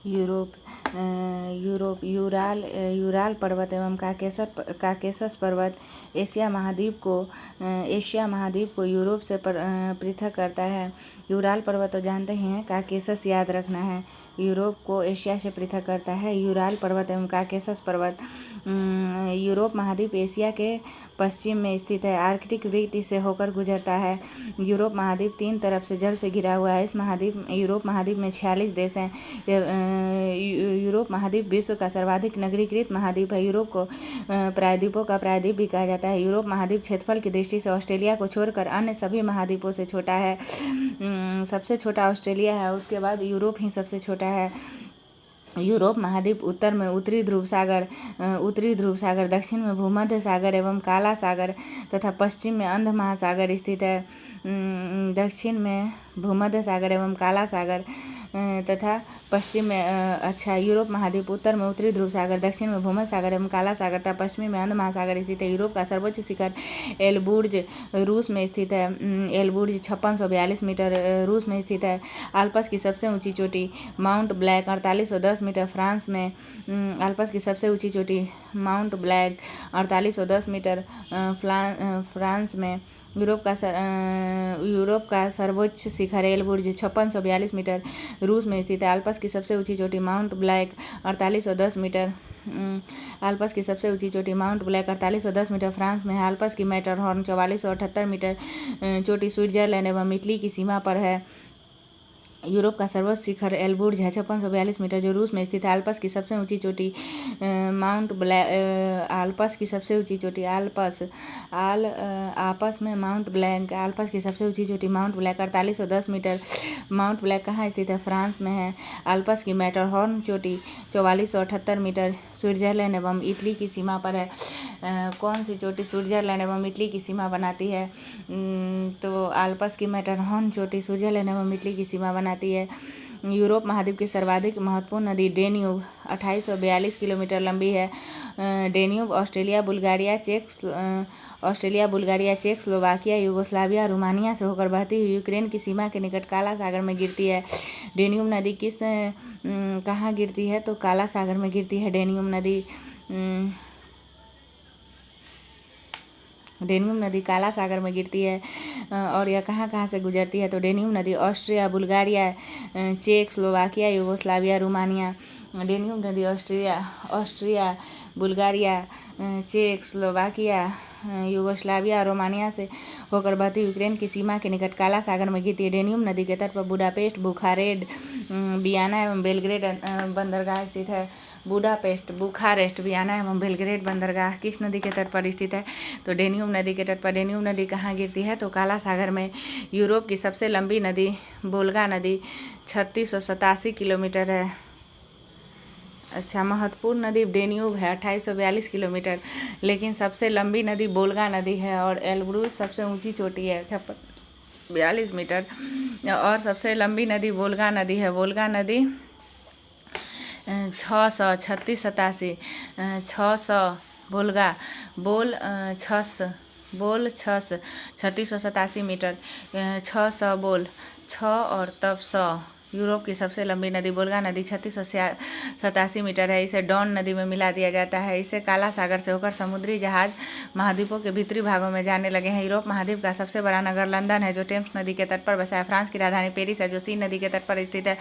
Europe Ural पर्वत एवं Caucasus पर्वत एशिया महाद्वीप को यूरोप से पृथक करता है। यूराल पर्वत तो जानते ही हैं, काकेशस याद रखना है। यूरोप को एशिया से पृथक करता है। यूराल पर्वत एवं काकेशस पर्वत यूरोप महाद्वीप एशिया के पश्चिम में स्थित है। आर्कटिक वृत्त से होकर गुजरता है। यूरोप महाद्वीप 3 तरफ से जल से घिरा हुआ है। यूरोप महाद्वीप में 46 देश हैं। यूरोप महाद्वीप विश्व का सर्वाधिक नगरीकृत महाद्वीप है। यूरोप को प्रायद्वीपों का प्रायद्वीप भी कहा जाता है। यूरोप महाद्वीप क्षेत्रफल की दृष्टि से ऑस्ट्रेलिया को छोड़कर अन्य सभी महाद्वीपों से छोटा है। सबसे छोटा ऑस्ट्रेलिया है, उसके बाद यूरोप ही सबसे छोटा है। यूरोप महाद्वीप उत्तर में उत्तरी ध्रुव सागर, दक्षिण में भूमध्य सागर एवं काला सागर तथा पश्चिम में अंध महासागर स्थित है। दक्षिण में भूमध्य सागर एवं काला सागर तथा पश्चिम में यूरोप महाद्वीप उत्तर में उत्तरी ध्रुव सागर, दक्षिण में भूमध्य सागर एवं काला सागर तथा पश्चिम में अंध महासागर स्थित है। यूरोप का सर्वोच्च शिखर एलबुर्ज रूस में स्थित है। एलबुर्ज 5642 मीटर रूस में स्थित है। आल्प्स की सबसे ऊंची चोटी माउंट ब्लैक 4810 मीटर फ्रांस में। आल्प्स की सबसे ऊंची चोटी माउंट ब्लैक 4810 मीटर फ्रांस में। यूरोप का सर्वोच्च शिखर एलबुर्ज 5642 मीटर रूस में स्थित है। आल्प्स की सबसे ऊंची चोटी माउंट ब्लैक 4810 मीटर आल्प्स की सबसे ऊंची चोटी माउंट ब्लैक 4810 मीटर फ्रांस में है। आल्प्स की मैटरहॉर्न 4478 मीटर चोटी स्विट्जरलैंड एवं इटली की सीमा पर है। यूरोप का सर्वोच्च शिखर एलबुर्ज है 5642 मीटर जो रूस में स्थित है। आल्प्स की सबसे ऊंची चोटी माउंट ब्लैक आल्प्स की सबसे ऊंची चोटी आपस में माउंट ब्लैक आल्प्स की सबसे ऊंची चोटी Mount Black 4810 metre. Mount Black कहाँ स्थित है? फ्रांस में है। आल्प्स की मैटरहॉर्न चोटी 4478 मीटर स्विट्जरलैंड एवं इटली की सीमा पर है। कौन सी चोटी स्विट्जरलैंड एवं इटली की सीमा बनाती है? तो आल्प्स की मैटरहॉर्न चोटी स्विट्जरलैंड एवं इटली की सीमा बनाती है। यूरोप महाद्वीप की सर्वाधिक महत्वपूर्ण नदी डेन्यूब 2842 किलोमीटर लंबी है। डेन्यूब ऑस्ट्रेलिया, बुल्गारिया, चेक, स्लोवाकिया, यूगोस्लाविया, रोमानिया से होकर बहती हुई यूक्रेन की सीमा के निकट काला सागर में गिरती है। डेन्यूब नदी कहाँ गिरती है? तो काला सागर में गिरती है डेन्यूब नदी काला सागर में गिरती है। और यह कहाँ से गुजरती है? तो डेन्यूब नदी ऑस्ट्रिया, बुल्गारिया, चेक, स्लोवाकिया, यूगोस्लाविया, रोमानिया। डेन्यूब नदी ऑस्ट्रिया, बुल्गारिया, चेक, स्लोवाकिया, यूगोस्लाविया, रोमानिया से होकर बहती यूक्रेन की सीमा के निकट काला सागर में गिरती है। डेन्यूब नदी के तट पर बुडापेस्ट, बुखारेस्ट, वियना एवं बेलग्रेड बंदरगाह स्थित है। बुखारेस्ट, वियना एवं बेलग्रेड बंदरगाह किस नदी के तट पर स्थित है? तो डेन्यूब नदी के तट पर। डेन्यूब नदी कहाँ गिरती है? तो काला सागर में। यूरोप की सबसे लंबी नदी वोल्गा नदी 3687 किलोमीटर है। महत्वपूर्ण नदी डेन्यूब है 2842 किलोमीटर, लेकिन सबसे लंबी नदी वोल्गा नदी है। और एल्ब्रूज सबसे ऊंची चोटी है 5642 मीटर और सबसे लंबी नदी वोल्गा नदी है। वोल्गा नदी 637 वोल्गा 3687 मीटर 6 और तब 100। यूरोप की सबसे लंबी नदी वोल्गा नदी 3687 मीटर है। इसे डॉन नदी में मिला दिया जाता है। इसे काला सागर से होकर समुद्री जहाज महाद्वीपों के भीतरी भागों में जाने लगे हैं। यूरोप महाद्वीप का सबसे बड़ा नगर लंदन है जो टेम्स नदी के तट पर बसा है। फ्रांस की राजधानी पेरिस है जो सीन नदी के तट पर स्थित है।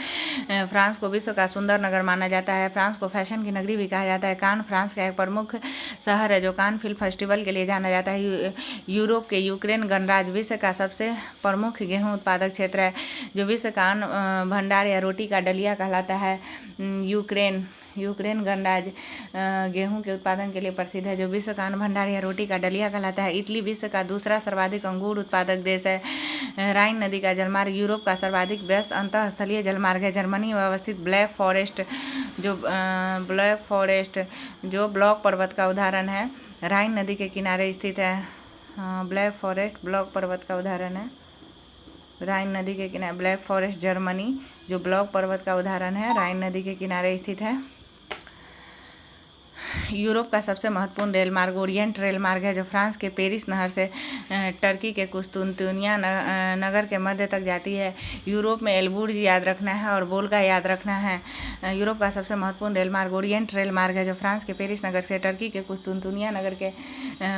फ्रांस को विश्व का सुंदर नगर माना जाता है। फ्रांस को फैशन की नगरी भी कहा जाता है। कान फ्रांस का एक प्रमुख शहर है जो कान फिल्म फेस्टिवल के लिए जाना जाता है। यूरोप के यूक्रेन गणराज्य विश्व का सबसे प्रमुख गेहूं उत्पादक क्षेत्र है जो विश्व का अन्न भंडार या रोटी का डलिया कहलाता है। यूक्रेन गणराज्य गेहूं के उत्पादन के लिए प्रसिद्ध है जो विश्व का अन्न भंडार या रोटी का डलिया कहलाता है। इटली विश्व का दूसरा सर्वाधिक अंगूर उत्पादक देश है। राइन नदी का जलमार्ग यूरोप का सर्वाधिक व्यस्त अंतःस्थलीय जलमार्ग है। जर्मनी में अवस्थित ब्लैक फॉरेस्ट जो ब्लॉक पर्वत का उदाहरण है, राइन नदी के किनारे स्थित है। ब्लैक फॉरेस्ट ब्लॉक पर्वत का उदाहरण है। राइन नदी के किनारे ब्लैक फॉरेस्ट जर्मनी जो ब्लॉक पर्वत का उदाहरण है, राइन नदी के किनारे स्थित है। यूरोप का सबसे महत्वपूर्ण रेल मार्ग ओरिएंट रेल मार्ग है, जो फ्रांस के पेरिस नहर से टर्की के कुस्तुनतुनिया नगर के मध्य तक जाती है। यूरोप में एल्बुर्ज याद रखना है और वोल्गा याद रखना है। यूरोप का सबसे महत्वपूर्ण रेल मार्ग ओरिएंट रेल मार्ग है, जो फ्रांस के पेरिस नगर से टर्की के कुस्तुनतुनिया नगर के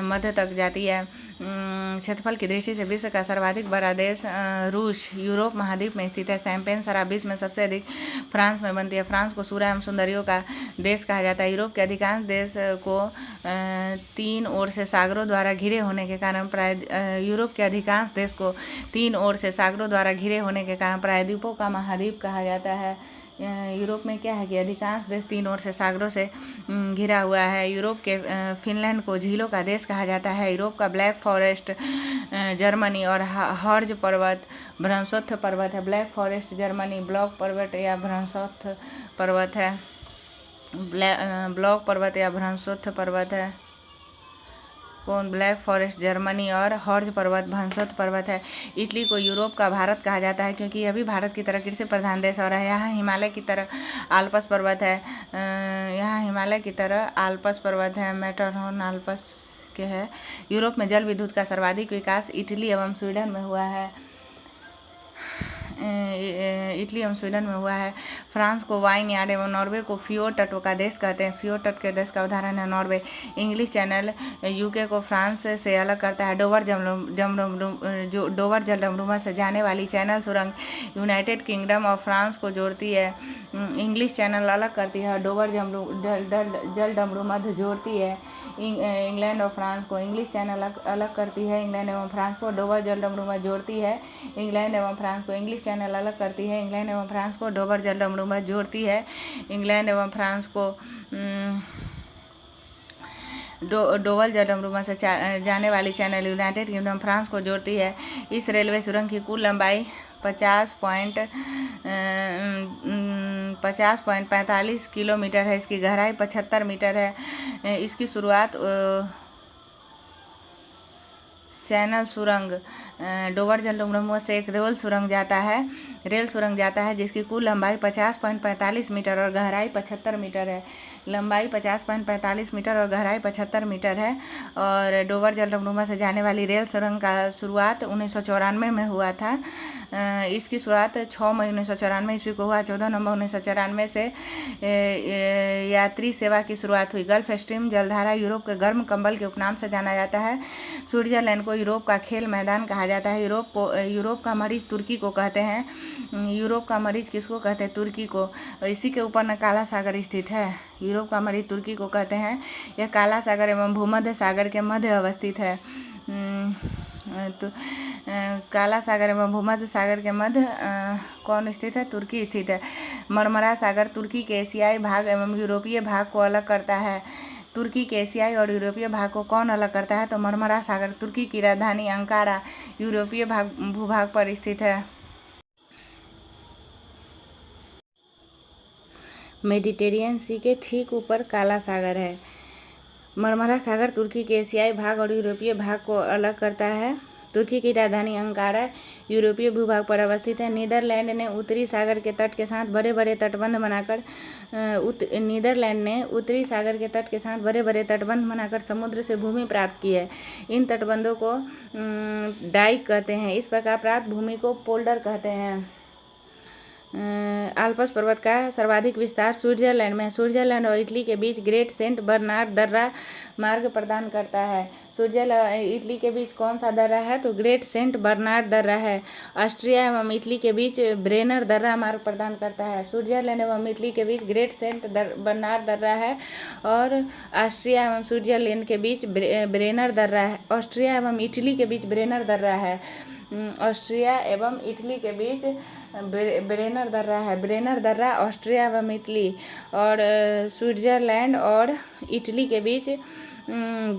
मध्य तक जाती है। क्षेत्रफल की दृष्टि से विश्व का सर्वाधिक बड़ा देश रूस यूरोप महाद्वीप में स्थित है। शैंपेन शराब विश्व में सबसे अधिक फ्रांस में बनती है। फ्रांस को सूर्य एवं सुंदरियों का देश कहा जाता है। यूरोप के अधिकांश देश को तीन ओर से सागरों द्वारा घिरे होने के कारण यूरोप के अधिकांश देश को तीन ओर से सागरों द्वारा घिरे होने के कारण प्रायद्वीपों का महाद्वीप कहा जाता है। यूरोप में क्या है कि अधिकांश देश तीन ओर से सागरों से घिरा हुआ है। यूरोप के फिनलैंड को झीलों का देश कहा जाता है। यूरोप का ब्लैक फॉरेस्ट जर्मनी और हर्ज पर्वत भ्रंशोत्थ पर्वत है। ब्लैक फॉरेस्ट जर्मनी ब्लॉक पर्वत या भ्रंशोत्थ पर्वत है। ब्लॉक पर्वत या भ्रंशोत्थ पर्वत है। कौन? ब्लैक फॉरेस्ट जर्मनी और हर्ज पर्वत भ्रंशोत्थ पर्वत है। इटली को यूरोप का भारत कहा जाता है, क्योंकि यह भी भारत की तरह कृषि प्रधान देश और है। यहाँ हिमालय की तरह आल्प्स पर्वत है। यहाँ हिमालय की तरह आल्प्स पर्वत है। मैटरहॉर्न आल्प्स के है। यूरोप में जल विद्युत का सर्वाधिक विकास इटली एवं स्वीडन में हुआ है। इटली एवं स्वीडन में हुआ है। फ्रांस को वाइन यार्ड एवं नॉर्वे को फ्योर्ड तटों का देश कहते हैं। फ्योर्ड तट के देश का उदाहरण है नॉर्वे। इंग्लिश चैनल यूके को फ्रांस से अलग करता है। डोवर जलडमरूमा से जाने वाली चैनल सुरंग यूनाइटेड किंगडम और फ्रांस को जोड़ती है। इंग्लिश चैनल अलग करती है। डोवर जलडमरूमा जोड़ती है इंग्लैंड और फ्रांस को। इंग्लिश चैनल अलग करती है इंग्लैंड एवं फ्रांस को। डोवर जलडमरूमा जोड़ती है इंग्लैंड एवं फ्रांस को। इंग्लिश चैनल अलग करती है इंग्लैंड एवं फ्रांस को। डोवर जलडमरूमा जोड़ती है इंग्लैंड एवं फ्रांस को। डोवर जलडमरूमा से जाने वाली चैनल यूनाइटेड किंगडम फ्रांस को जोड़ती है। इस रेलवे सुरंग की कुल लंबाई 50.45 किलोमीटर है। इसकी गहराई 75 मीटर है। इसकी शुरुआत चैनल सुरंग डोवर जलडमरूमा से एक रेल सुरंग जाता है जिसकी कुल लंबाई 50.45 मीटर और गहराई 75 मीटर है। लंबाई 50.45 मीटर और गहराई 75 मीटर है। और डोवर जलडमरूमा से जाने वाली रेल सुरंग का शुरुआत 1994 में हुआ था। इसकी शुरुआत 6 मई 1994 ईस्वी को हुआ। 14 नवंबर 1994 से यात्री सेवा की शुरुआत हुई। गल्फ स्ट्रीम जलधारा यूरोप के गर्म कंबल के उपनाम से जाना जाता है। स्विट्जरलैंड को यूरोप का खेल मैदान कहा जाता है। यूरोप का मरीज तुर्की को कहते हैं। यूरोप का मरीज किसको कहते हैं? तुर्की को। इसी के ऊपर न काला सागर स्थित है। यूरोप का मरीज तुर्की को कहते हैं। यह काला सागर एवं भूमध्य सागर के मध्य अवस्थित है। तो काला सागर एवं भूमध्य सागर के मध्य कौन स्थित है? तुर्की स्थित है। मरमरा सागर तुर्की के एशियाई भाग एवं यूरोपीय भाग को अलग करता है। तुर्की के एशियाई और यूरोपीय भाग को कौन अलग करता है? तो मरमरा सागर। तुर्की की राजधानी अंकारा यूरोपीय भूभाग पर स्थित है। मेडिटेरियन सी के ठीक ऊपर काला सागर है। मरमरा सागर तुर्की के एशियाई भाग और यूरोपीय भाग को अलग करता है। तुर्की की राजधानी अंकारा यूरोपीय भूभाग पर अवस्थित है। नीदरलैंड ने उत्तरी सागर के तट के साथ बड़े बड़े तटबंध बनाकर समुद्र से भूमि प्राप्त की है। इन तटबंधों को डाइक कहते हैं। इस प्रकार प्राप्त भूमि को पोल्डर कहते हैं। आल्प्स पर्वत का सर्वाधिक विस्तार स्विट्जरलैंड में। स्विट्जरलैंड और इटली के बीच ग्रेट सेंट बर्नार्ड दर्रा मार्ग प्रदान करता है। इटली के बीच कौन सा दर्रा है? तो ग्रेट सेंट बर्नार्ड दर्रा है। ऑस्ट्रिया एवं इटली के बीच ब्रेनर दर्रा मार्ग प्रदान करता है। स्विट्जरलैंड एवं इटली के बीच ग्रेट सेंट बर्नार्ड दर्रा है और ऑस्ट्रिया एवं स्विट्जरलैंड के बीच ब्रेनर दर्रा है। ऑस्ट्रिया एवं इटली के बीच ब्रेनर दर्रा है। ऑस्ट्रिया एवं इटली के बीच ब्रेनर दर्रा है। ब्रेनर दर्रा ऑस्ट्रिया एवं इटली और स्विट्जरलैंड और इटली के बीच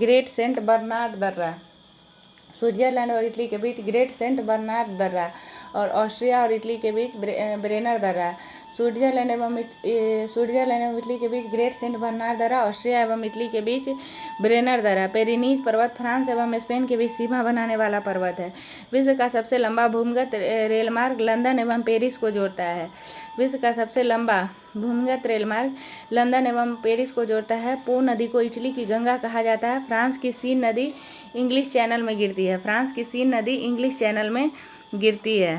ग्रेट सेंट बर्नार्ड दर्रा। स्विट्जरलैंड और इटली के बीच ग्रेट सेंट बर्नार्ड दर्रा और ऑस्ट्रिया और इटली के बीच ब्रेनर दर्रा। स्विट्जरलैंड एवं इटली के बीच ग्रेट सेंट बर्नार्ड दर्रा, ऑस्ट्रिया एवं इटली के बीच ब्रेनर दर्रा। पेरिनीज पर्वत फ्रांस एवं स्पेन के बीच सीमा बनाने वाला पर्वत है। विश्व का सबसे लंबा भूमिगत रेलमार्ग लंदन एवं पेरिस को जोड़ता है। विश्व का सबसे लंबा भूमिगत रेलमार्ग लंदन एवं पेरिस को जोड़ता है। पो नदी को इटली की गंगा कहा जाता है। फ्रांस की सीन नदी इंग्लिश चैनल में गिरती है। फ्रांस की सीन नदी इंग्लिश चैनल में गिरती है।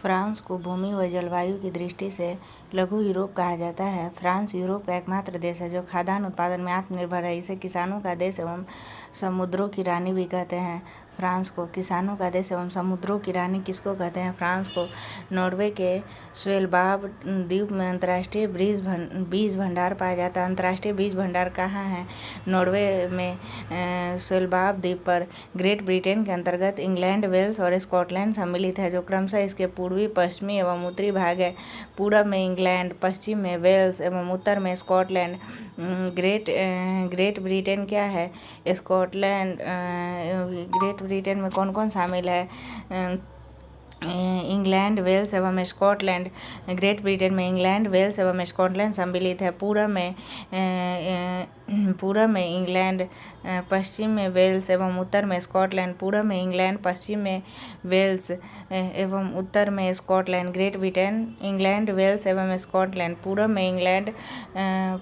फ्रांस को भूमि व जलवायु की दृष्टि से लघु यूरोप कहा जाता है। फ्रांस यूरोप का एकमात्र देश है जो खाद्यान्न उत्पादन में आत्मनिर्भर है। इसे किसानों का देश एवं समुद्रों की रानी भी कहते हैं। फ्रांस को किसानों का देश एवं समुद्रों की रानी किसको कहते हैं? फ्रांस को। नॉर्वे के स्वेलबार्ड द्वीप में अंतर्राष्ट्रीय बीज भंडार पाया जाता है। अंतर्राष्ट्रीय बीज भंडार कहाँ है? नॉर्वे में स्वेलबार्ड द्वीप पर। ग्रेट ब्रिटेन के अंतर्गत इंग्लैंड, वेल्स और स्कॉटलैंड सम्मिलित है जो क्रमशः इसके पूर्वी, पश्चिमी एवं उत्तरी भाग है। पूरब में इंग्लैंड, पश्चिम में वेल्स एवं उत्तर में स्कॉटलैंड। ग्रेट ब्रिटेन क्या है? स्कॉटलैंड। ग्रेट ब्रिटेन में कौन कौन शामिल है? इंग्लैंड, वेल्स एवं स्कॉटलैंड। ग्रेट ब्रिटेन में इंग्लैंड, वेल्स एवं स्कॉटलैंड सम्मिलित है। पूरब में इंग्लैंड, पश्चिम में वेल्स एवं उत्तर में स्कॉटलैंड। पूरब में इंग्लैंड, पश्चिम में वेल्स एवं उत्तर में Scotland. Great Britain England, Wales एवं स्कॉटलैंड। पूरब में इंग्लैंड,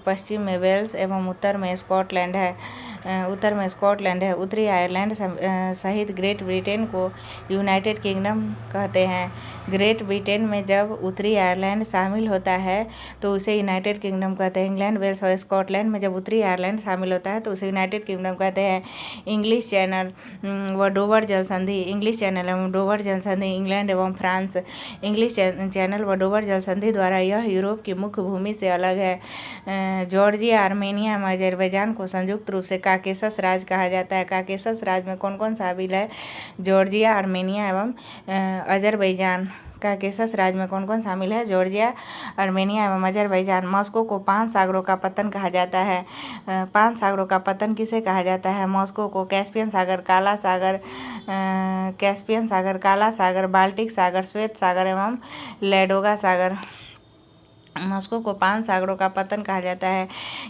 पश्चिम में वेल्स एवं उत्तर में स्कॉटलैंड है। उत्तरी आयरलैंड सहित ग्रेट ब्रिटेन को यूनाइटेड किंगडम कहते हैं। ग्रेट ब्रिटेन में जब उत्तरी आयरलैंड शामिल होता है तो उसे यूनाइटेड किंगडम कहते हैं। इंग्लैंड, वेल्स और स्कॉटलैंड में जब उत्तरी आयरलैंड शामिल होता है तो उसे यूनाइटेड किंगडम कहते हैं। इंग्लिश चैनल व डोवर जल संधि। इंग्लिश चैनल एवं डोवर जल संधि इंग्लैंड एवं फ्रांस। इंग्लिश चैनल व डोवर जल संधि द्वारा यह यूरोप की मुख्य भूमि से अलग है। जॉर्जिया, आर्मेनिया एवं अजरबैजान को संयुक्त रूप से काकेशस राज्य कहा जाता है। काकेशस राज्य में कौन कौन शामिल है? जॉर्जिया, आर्मेनिया एवं अजरबैजान। काकेशस राज्य में कौन कौन शामिल है? जॉर्जिया, आर्मेनिया एवं अजरबैजान। मॉस्को को 5 सागरों का पतन कहा जाता है। 5 सागरों का पतन किसे कहा जाता है? मॉस्को को कैस्पियन सागर, काला सागर, बाल्टिक सागर, श्वेत सागर एवं लैडोगा सागर। मॉस्को को 5 सागरों का पतन कहा जाता है।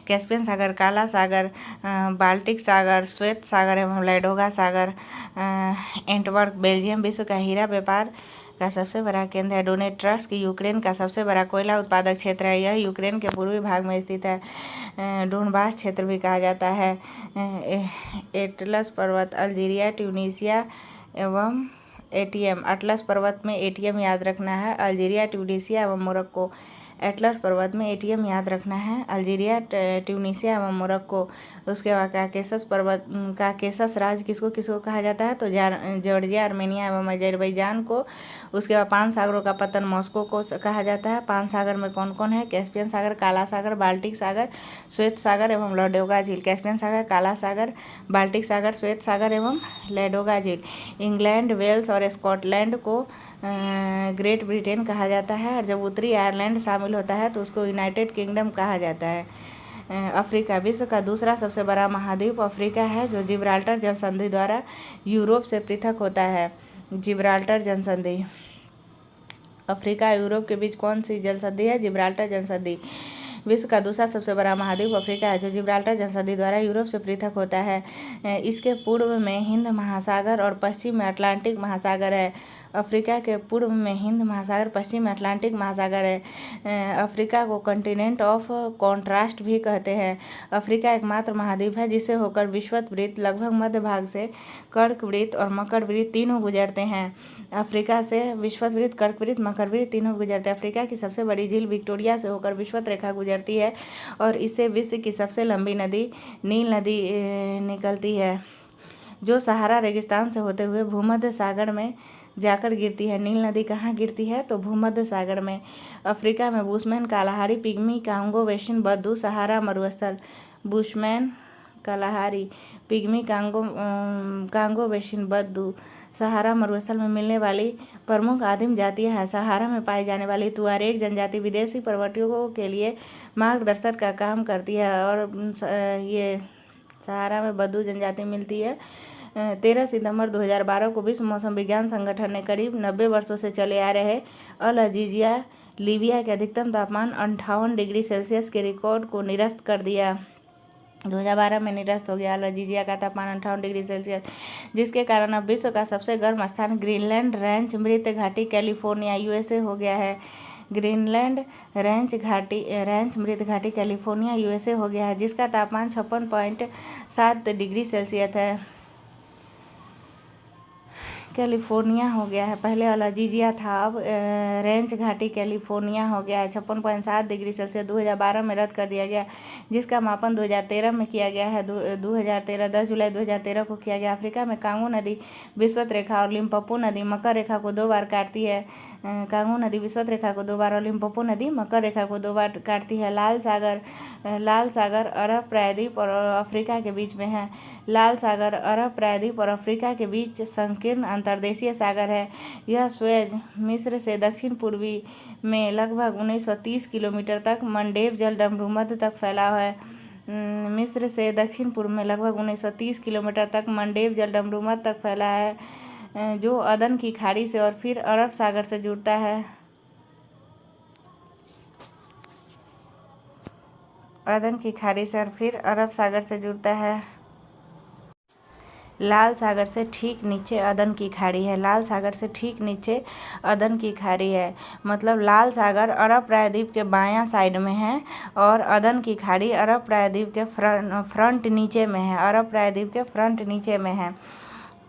कैस्पियन सागर, काला सागर, बाल्टिक सागर, श्वेत सागर एवं लैडोगा सागर। एंटवर्प, बेल्जियम विश्व का हीरा व्यापार का सबसे बड़ा केंद्र है। डोनेट्स्क यूक्रेन का सबसे बड़ा कोयला उत्पादक क्षेत्र है। यह यूक्रेन के पूर्वी भाग में स्थित है। डोनबास क्षेत्र भी कहा जाता है। एटलस पर्वत, अल्जीरिया, ट्यूनीसिया एवं एटीएम। अटलस पर्वत में एटीएम याद रखना है। अल्जीरिया, ट्यूनीसिया एवं मोरक्को। एटलस पर्वत में एटीएम याद रखना है। अल्जीरिया, ट्यूनीसिया एवं मोरक्को। उसके बाद काकेशस राज्य किसको किसको कहा जाता है? तो जॉर्जिया, आर्मेनिया एवं अजरबैजान को। उसके बाद 5 सागरों का पतन मॉस्को को कहा जाता है। 5 सागर में कौन कौन है? कैस्पियन सागर, काला सागर, बाल्टिक सागर, श्वेत सागर एवं लैडोगा झील। कैस्पियन सागर, काला सागर, बाल्टिक सागर, श्वेत सागर एवं लैडोगा झील। इंग्लैंड, वेल्स और स्कॉटलैंड को ग्रेट ब्रिटेन कहा जाता है और जब उत्तरी आयरलैंड शामिल होता है तो उसको यूनाइटेड किंगडम कहा जाता है। अफ्रीका विश्व का दूसरा सबसे बड़ा महाद्वीप अफ्रीका है जो जिब्राल्टर जल संधि द्वारा यूरोप से पृथक होता है। जिब्राल्टर जल संधि। अफ्रीका और यूरोप के बीच कौन सी जल संधि है? जिब्राल्टर जल संधि। विश्व का दूसरा सबसे बड़ा महाद्वीप अफ्रीका है जो जिब्राल्टर जल संधि द्वारा यूरोप से पृथक होता है। इसके पूर्व में हिंद महासागर और पश्चिम में अटलांटिक महासागर है। अफ्रीका के पूर्व में हिंद महासागर, पश्चिम में अटलांटिक महासागर है। अफ्रीका को कंटिनेंट ऑफ कॉन्ट्रास्ट भी कहते हैं। अफ्रीका एकमात्र महाद्वीप है जिसे होकर विषुवत वृत्त लगभग मध्य भाग से कर्क वृत्त और मकर वृत्त तीनों गुजरते हैं। अफ्रीका से विषुवत वृत्त, कर्क वृत्त, मकर वृत्त तीनों गुजरते हैं। अफ्रीका की सबसे बड़ी झील विक्टोरिया से होकर विषुवत रेखा गुजरती है और इससे विश्व की सबसे लंबी नदी नील नदी निकलती है जो सहारा रेगिस्तान से होते हुए भूमध्य सागर में जाकर गिरती है। नील नदी कहाँ गिरती है? तो भूमध्य सागर में। अफ्रीका में Bushman, Kalahari, Pygmy, Congo basin, बद्दू, सहारा मरुस्थल। Bushman, Kalahari, Pygmy, Congo basin, बद्दू, सहारा मरुस्थल में मिलने वाली प्रमुख आदिम जातियां हैं। सहारा में पाई जाने वाली तुआरेग जनजाति विदेशी पर्यटकों के लिए मार्गदर्शक का काम करती है और ये सहारा में बद्दू जनजाति मिलती है 13 सितंबर 2012 को विश्व मौसम विज्ञान संगठन ने करीब 90 वर्षों से चले आ रहे अल अजीजिया लीबिया के अधिकतम तापमान 58 डिग्री सेल्सियस के रिकॉर्ड को निरस्त कर दिया। 2012 में निरस्त हो गया अल अजीजिया का तापमान 58 डिग्री सेल्सियस, जिसके कारण अब विश्व का सबसे गर्म स्थान ग्रीनलैंड रेंज मृत घाटी कैलिफोर्निया यूएसए हो गया है। ग्रीनलैंड रेंज मृत घाटी कैलिफोर्निया यूएसए हो गया है, जिसका तापमान 56.7 डिग्री सेल्सियस है। कैलिफोर्निया हो गया है, पहले अल अजीजिया था, अब रेंज घाटी कैलिफोर्निया हो गया है। 56.7 डिग्री सेल्सियस 2012 में रद्द कर दिया गया, जिसका मापन 2013 में किया गया है। 10 जुलाई 2013 को किया गया। अफ्रीका में कांगो नदी विषुवत रेखा और लिम्पोपो नदी मकर रेखा को 2 बार काटती है। कांगो नदी विषुवत रेखा को 2 बार और लिम्पोपो नदी मकर रेखा को 2 बार काटती है। लाल सागर अरब प्रायद्वीप और अफ्रीका के बीच में है। लाल सागर अरब प्रायद्वीप और अफ्रीका के बीच संकीर्ण अंतर्देशीय सागर है। यह स्वेज मिस्र से दक्षिण पूर्वी में लगभग 1930 किलोमीटर तक मंडेव जलडमरू मध्य तक फैला है। मिस्र से दक्षिण पूर्व में लगभग 1930 किलोमीटर तक मंडेव जलडमरू मध्य तक फैला है, जो अदन की खाड़ी से और फिर अरब सागर से जुड़ता है। अदन की खाड़ी से और फिर अरब सागर से जुड़ता है। लाल सागर से ठीक नीचे अदन की खाड़ी है। लाल सागर से ठीक नीचे अदन की खाड़ी है, मतलब लाल सागर अरब प्रायद्वीप के बायां साइड में है और अदन की खाड़ी अरब प्रायद्वीप के फ्रंट नीचे में है। अरब प्रायद्वीप के फ्रंट नीचे में है।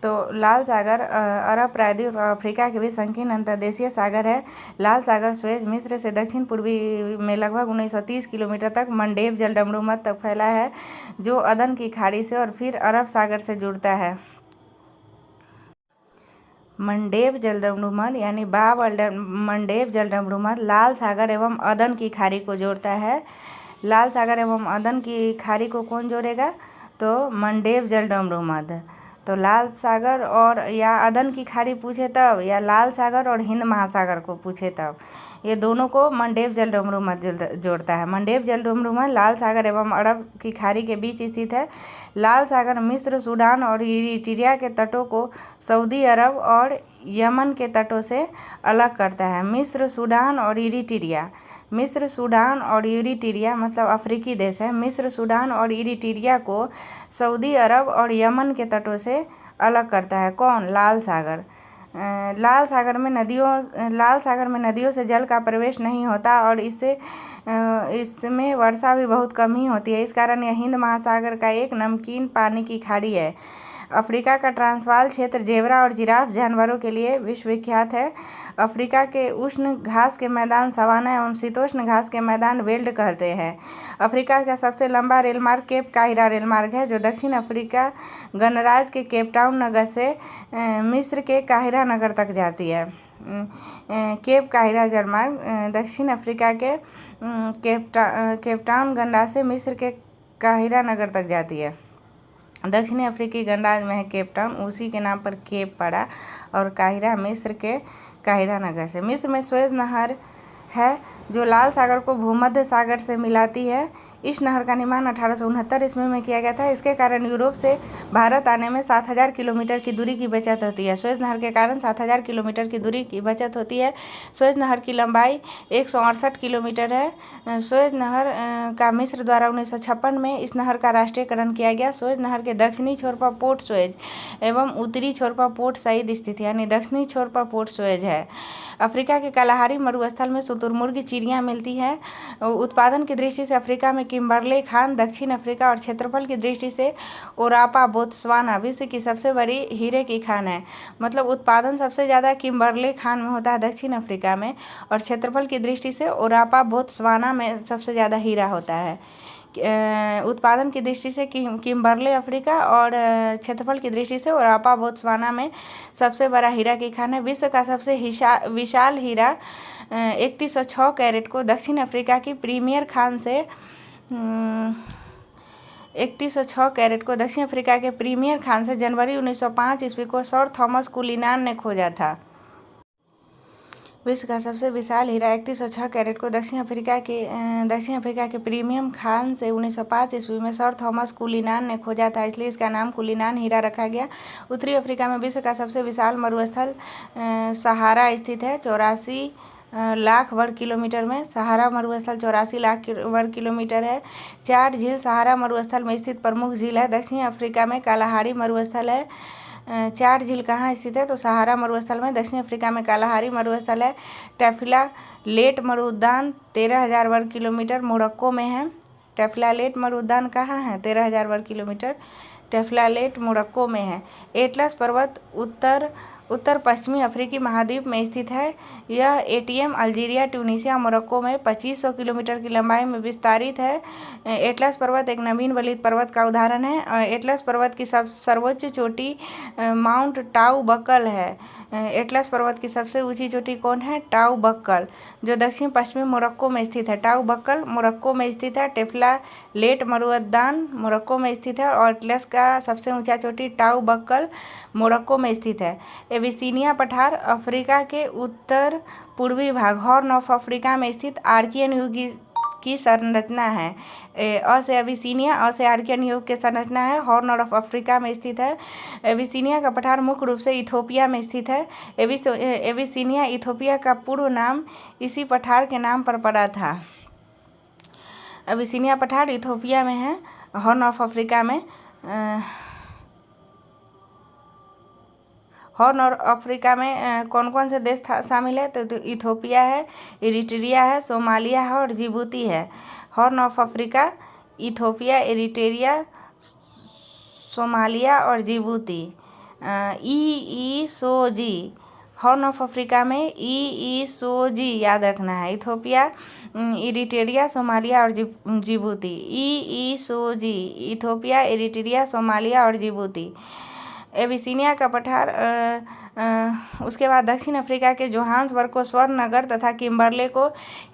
तो लाल सागर अरब प्रायद्वीप और अफ्रीका के बीच संकीर्ण अंतर्देशीय सागर है। लाल सागर स्वेज मिस्र से दक्षिण पूर्वी में लगभग 1930 किलोमीटर तक मंडेव जलडमरू मध्य तक फैला है, जो अदन की खाड़ी से और फिर अरब सागर से जुड़ता है। मंडेव जलडमरू मध्य यानी मंडेव जलडमरू मध्य लाल सागर एवं अदन की खाड़ी को जोड़ता है। लाल सागर एवं अदन की खाड़ी को कौन जोड़ेगा? तो मंडेव जलडमरू मध्य। तो लाल सागर और या अदन की खाड़ी पूछे तब, या लाल सागर और हिंद महासागर को पूछे तब, ये दोनों को मंडेव जलडमरू मध्य जोड़ता है। मंडेव जलडमरू मध्य लाल सागर एवं अरब की खाड़ी के बीच स्थित है। लाल सागर मिस्र, सूडान और इरिट्रिया के तटों को सऊदी अरब और यमन के तटों से अलग करता है। मिस्र, सूडान और इरिट्रिया मतलब अफ्रीकी देश है। मिस्र, सूडान और इरिट्रिया को सऊदी अरब और यमन के तटों से अलग करता है। कौन? लाल सागर। लाल सागर में नदियों से जल का प्रवेश नहीं होता और इसमें वर्षा भी बहुत कम ही होती है। इस कारण यह हिंद महासागर का एक नमकीन पानी की खाड़ी है। अफ्रीका का ट्रांसवाल क्षेत्र जेबरा और जिराफ जानवरों के लिए विश्वविख्यात है। अफ्रीका के उष्ण घास के मैदान सवाना एवं शीतोष्ण घास के मैदान वेल्ड कहते हैं। अफ्रीका का सबसे लंबा रेलमार्ग केप काहिरा रेलमार्ग है, जो दक्षिण अफ्रीका गणराज्य के केपटाउन नगर से मिस्र के काहिरा नगर तक जाती है। केप काहिरा जलमार्ग दक्षिण अफ्रीका के केपटाउन गणराज्य से मिस्र के काहिरा नगर तक जाती है। दक्षिणी अफ्रीकी गणराज्य में है केपटाउन, उसी के नाम पर केप पड़ा, और काहिरा मिस्र के काहिरा नगर से। मिस्र में स्वेज नहर है, जो लाल सागर को भूमध्य सागर से मिलाती है। इस नहर का निर्माण 1869 ईस्वी में किया गया था। इसके कारण यूरोप से भारत आने में 7000 किलोमीटर की दूरी की बचत होती है। स्वेज नहर के कारण 7000 किलोमीटर की दूरी की बचत होती है। स्वेज नहर की लंबाई 168 किलोमीटर है। स्वेज नहर का मिस्र द्वारा 1956 में इस नहर का राष्ट्रीयकरण किया गया। स्वेज नहर के दक्षिणी छोर पर पोर्ट स्वेज एवं उत्तरी छोर पर पोर्ट सईद स्थित है, यानी दक्षिणी छोर पर पोर्ट स्वेज है। अफ्रीका के कालाहारी मरुस्थल में शुतुरमुर्ग चिड़ियाँ मिलती हैं। उत्पादन की दृष्टि से अफ्रीका में किम्बरले खान, दक्षिण अफ्रीका, और क्षेत्रफल की दृष्टि से ओरापा बोत्सवाना विश्व की सबसे बड़ी हीरे की खान है। मतलब उत्पादन सबसे ज़्यादा किम्बरले खान में होता है दक्षिण अफ्रीका में, और क्षेत्रफल की दृष्टि से ओरापा बोत्सवाना में सबसे ज़्यादा हीरा होता है। उत्पादन की दृष्टि से किम्बरले अफ्रीका और क्षेत्रफल की दृष्टि से ओरापा बोत्सवाना में सबसे बड़ा हीरा की खान है। विश्व का सबसे विशाल हीरा 3106 कैरेट को दक्षिण अफ्रीका की प्रीमियर खान से 3106 कैरेट को दक्षिण अफ्रीका के प्रीमियर खान से जनवरी 1905 ईस्वी को सर थॉमस कुलिनान ने खोजा था। विश्व का सबसे विशाल हीरा 3106 कैरेट को दक्षिण अफ्रीका के प्रीमियम खान से 1905 ईस्वी में सर थॉमस कुलिनान ने खोजा था, इसलिए इसका नाम कुलिनान हीरा रखा गया। उत्तरी अफ्रीका में विश्व का सबसे विशाल मरुस्थल सहारा स्थित है 84 लाख वर्ग किलोमीटर में। सहारा मरुस्थल 84 लाख वर्ग किलोमीटर है। 4 झील सहारा मरुस्थल में स्थित प्रमुख झील है। दक्षिण अफ्रीका में कालाहारी मरुस्थल है। 4 झील कहाँ स्थित है? तो सहारा मरुस्थल में। दक्षिण अफ्रीका में कालाहारी मरुस्थल है। टैफिला-लेट मरुउद्यान 13,000 वर्ग किलोमीटर मोरक्को में है। टैफिला-लेट मरुउद्यान कहाँ है? 13,000 वर्ग किलोमीटर टैफिला-लेट मोरक्को में है। एटलस पर्वत उत्तर पश्चिमी अफ्रीकी महाद्वीप में स्थित है। यह एटीएम, अल्जीरिया, ट्यूनीशिया, मोरक्को में 2500 किलोमीटर की लंबाई में विस्तारित है। एटलस पर्वत एक नवीन वलित पर्वत का उदाहरण है। एटलस पर्वत की सर्वोच्च चोटी माउंट टाउ बक्कल है। एटलस पर्वत की सबसे ऊंची चोटी कौन है? टाउ बक्कल, जो दक्षिण पश्चिमी मोरक्को में स्थित है। टाउ बक्कल मोरक्को में स्थित है। टैफिला-लेट मरुउद्यान मोरक्को में स्थित है और एटलस का सबसे ऊंचा चोटी टाउ बक्कल मोरक्को में स्थित है। एबिसिनिया पठार अफ्रीका के उत्तर पूर्वी भाग हॉर्न ऑफ अफ्रीका में स्थित आर्कियन युग की संरचना है। अ से आर्कियन युग की संरचना है। हॉर्न ऑफ अफ्रीका में स्थित है। एबिसिनिया का पठार मुख्य रूप से इथोपिया में स्थित है। एबिसिनिया इथोपिया का पूर्व नाम इसी पठार के नाम पर पड़ा था। एबिसिनिया पठार इथोपिया में है, हॉर्न ऑफ अफ्रीका में। हॉर्न और अफ्रीका में कौन कौन से देश शामिल है? तो इथोपिया है, इरिट्रिया है, सोमालिया है और जिबूती है। Horn of Africa, Ethiopia, Eritrea, Somalia और जिबूती। ईईसोजी हॉर्न ऑफ अफ्रीका में ईईसोजी याद रखना है। इथोपिया, इरिट्रिया, सोमालिया और जिबूती। ईईसोजी इथोपिया, इरिट्रिया, सोमालिया और जिबूती। एबिसिनिया का पठार उसके बाद दक्षिण अफ्रीका के जोहान्सबर्ग को स्वर्ण नगर तथा किम्बरले को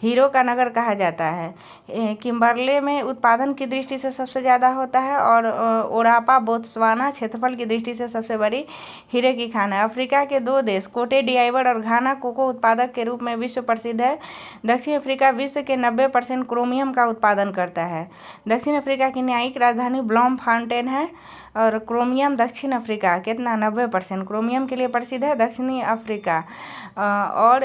हीरो का नगर कहा जाता है। किम्बरले में उत्पादन की दृष्टि से सबसे ज़्यादा होता है और ओरापा बोत्सवाना क्षेत्रफल की दृष्टि से सबसे बड़ी हीरे की खान है। अफ्रीका के 2 देश कोटे डिआइवर और घाना कोको उत्पादक के रूप में विश्व प्रसिद्ध है। दक्षिण अफ्रीका विश्व के 90% क्रोमियम का उत्पादन करता है। दक्षिण अफ्रीका की न्यायिक राजधानी ब्लॉमफॉन्टेन है और क्रोमियम दक्षिण अफ्रीका कितना 90% क्रोमियम के लिए प्रसिद्ध है दक्षिणी अफ्रीका। और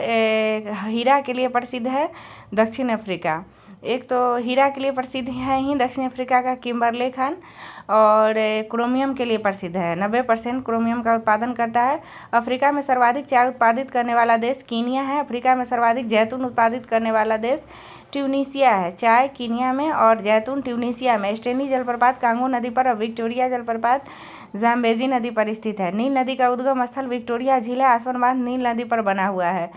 हीरा के लिए प्रसिद्ध है दक्षिण अफ्रीका। एक तो हीरा के लिए प्रसिद्ध है ही दक्षिण अफ्रीका का किम्बरले खान, और क्रोमियम के लिए प्रसिद्ध है, 90% क्रोमियम का उत्पादन करता है। अफ्रीका में सर्वाधिक चाय उत्पादित करने वाला देश कीनिया है। अफ्रीका में सर्वाधिक जैतून उत्पादित करने वाला देश ट्यूनीशिया है। चाय कीनिया में और जैतून ट्यूनीशिया में। स्टेनी जलप्रपात कांगो नदी पर और विक्टोरिया जलप्रपात जाम्बेजी नदी पर स्थित है। नील नदी का उद्गम स्थल विक्टोरिया झील है। आसवन बांध नील नदी पर बना हुआ है।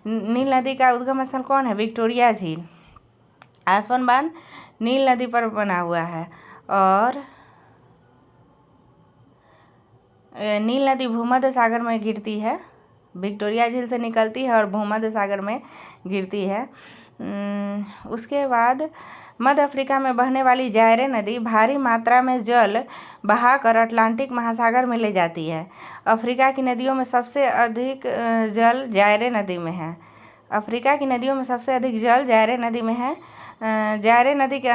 नील नदी का उद्गम स्थल कौन है? विक्टोरिया झील। आसवन बांध नील नदी पर बना हुआ है। और नील नदी भूमध्य सागर में गिरती है। विक्टोरिया झील से निकलती है और भूमध्य सागर में गिरती है। उसके बाद मध्य अफ्रीका में बहने वाली जायरे नदी भारी मात्रा में जल बहाकर अटलांटिक महासागर में ले जाती है। अफ्रीका की नदियों में सबसे अधिक जल जायरे नदी में है। अफ्रीका की नदियों में सबसे अधिक जल जायरे नदी में है। जायरे नदी के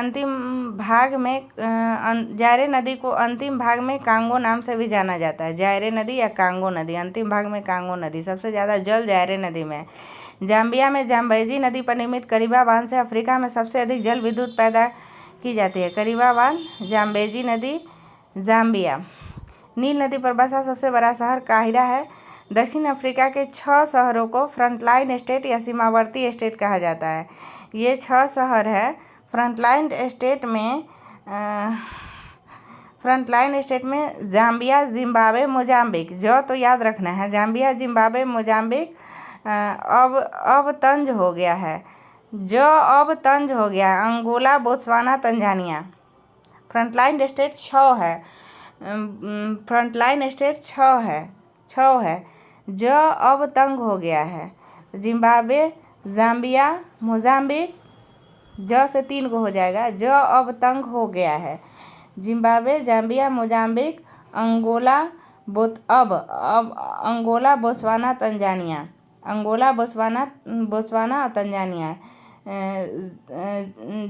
जायरे नदी को अंतिम भाग में कांगो नाम से भी जाना जाता है। जायरे नदी या कांगो नदी, अंतिम भाग में कांगो नदी। सबसे ज़्यादा जल जायरे नदी में। जाम्बिया में जाम्बेजी नदी पर निर्मित करीबा बांध से अफ्रीका में सबसे अधिक जल विद्युत पैदा की जाती है। करीबा बांध, जाम्बेजी नदी, जाम्बिया। नील नदी पर बसा सबसे बड़ा शहर काहिरा है। दक्षिण अफ्रीका के 6 शहरों को फ्रंटलाइन स्टेट या सीमावर्ती स्टेट कहा जाता है। ये 6 शहर है। फ्रंटलाइन स्टेट में जाम्बिया, जिम्बाब्वे, मोजाम्बिक। जो तो याद रखना है, जाम्बिया, जिम्बाब्वे, मोजाम्बिक अब तंज हो गया है। जो अब तंज हो गया। Angola, Botswana, Tanzania. Frontline state 6 है। फ्रंटलाइन स्टेट 6 है। जो अब तंग हो गया है। Zimbabwe, Zambia, Mozambique. जो से 3 को हो जाएगा। जो अब तंग हो गया है। Zimbabwe, Zambia, Mozambique, Angola, Angola, Botswana, Tanzania. Angola, Botswana और Tanzania.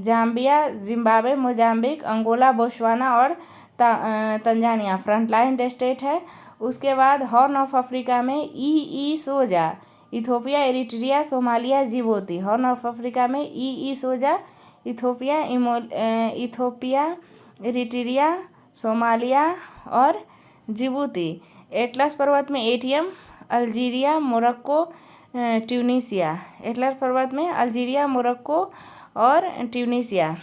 Zambia, Zimbabwe, Mozambique, Angola, Botswana और तंजानिया फ्रंटलाइन स्टेट है। उसके बाद हॉर्न ऑफ अफ्रीका में ई सोजा, Ethiopia, Eritrea, Somalia, Djibouti. Horn of Africa में ई सोजा, इथोपिया, एरिट्रिया, सोमालिया और जिबूती। एटलस पर्वत में एटियम, अल्जीरिया, मोरक्को, ट्यूनीसिया। एटलस पर्वत में अल्जीरिया, मोरक्को और ट्यूनीसिया।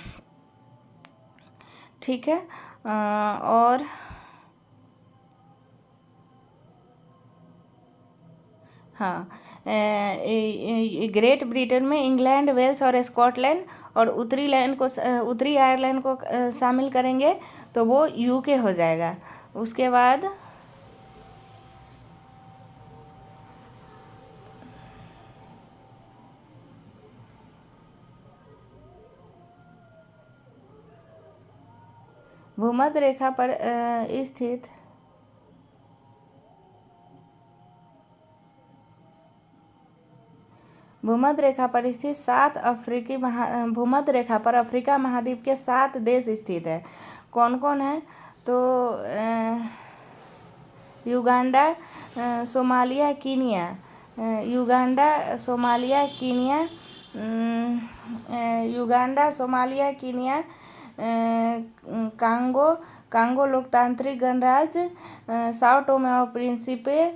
ठीक है। और हाँ, ग्रेट ब्रिटेन में इंग्लैंड, वेल्स और स्कॉटलैंड और उत्तरी आयरलैंड को शामिल करेंगे तो वो यूके हो जाएगा। उसके बाद भूमध्य रेखा पर स्थित भूमध्य रेखा पर स्थित भूमध्य रेखा पर अफ्रीका महाद्वीप के 7 देश स्थित है। कौन कौन है? तो Uganda, Somalia, Kenya. Uganda, Somalia, Kenya. Uganda, Somalia, Kenya, Congo लोकतांत्रिक गणराज्य, साओ टोमे और प्रिंसिपे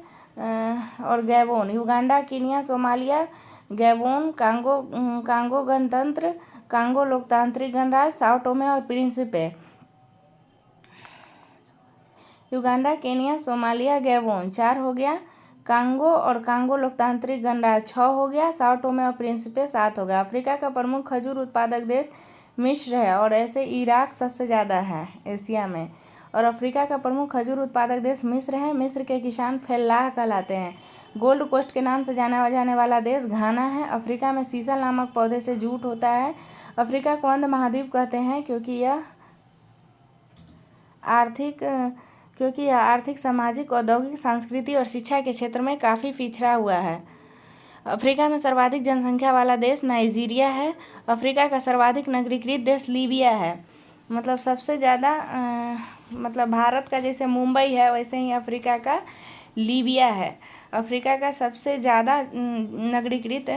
और Gabon. Uganda, Kenya, Somalia, Gabon, Congo गणतंत्र, कांगो लोकतांत्रिक गणराज्य, साओ टोमे और Principe. Uganda, Kenya, Somalia, Gabon 4 हो गया। कांगो और कांगो लोकतांत्रिक गणराज्य 6 हो गया। साओ टोमे और प्रिंसिपे 7 हो गया। अफ्रीका का प्रमुख खजूर उत्पादक देश मिस्र है और ऐसे इराक सबसे ज़्यादा है एशिया में। और अफ्रीका का प्रमुख खजूर उत्पादक देश मिस्र है। मिस्र के किसान फेल्लाह कहलाते हैं। गोल्ड कोस्ट के नाम से जाना जाने वाला देश घाना है। अफ्रीका में सीसल नामक पौधे से जूट होता है। अफ्रीका को अंध महाद्वीप कहते हैं क्योंकि यह आर्थिक, सामाजिक, औद्योगिक, सांस्कृतिक और शिक्षा के क्षेत्र में काफ़ी पिछड़ा हुआ है। अफ्रीका में सर्वाधिक जनसंख्या वाला देश नाइजीरिया है। अफ्रीका का सर्वाधिक नगरीकृत देश लीबिया है। मतलब सबसे ज़्यादा मतलब भारत का जैसे मुंबई है वैसे ही अफ्रीका का लीबिया है। अफ्रीका का सबसे ज़्यादा नगरीकृत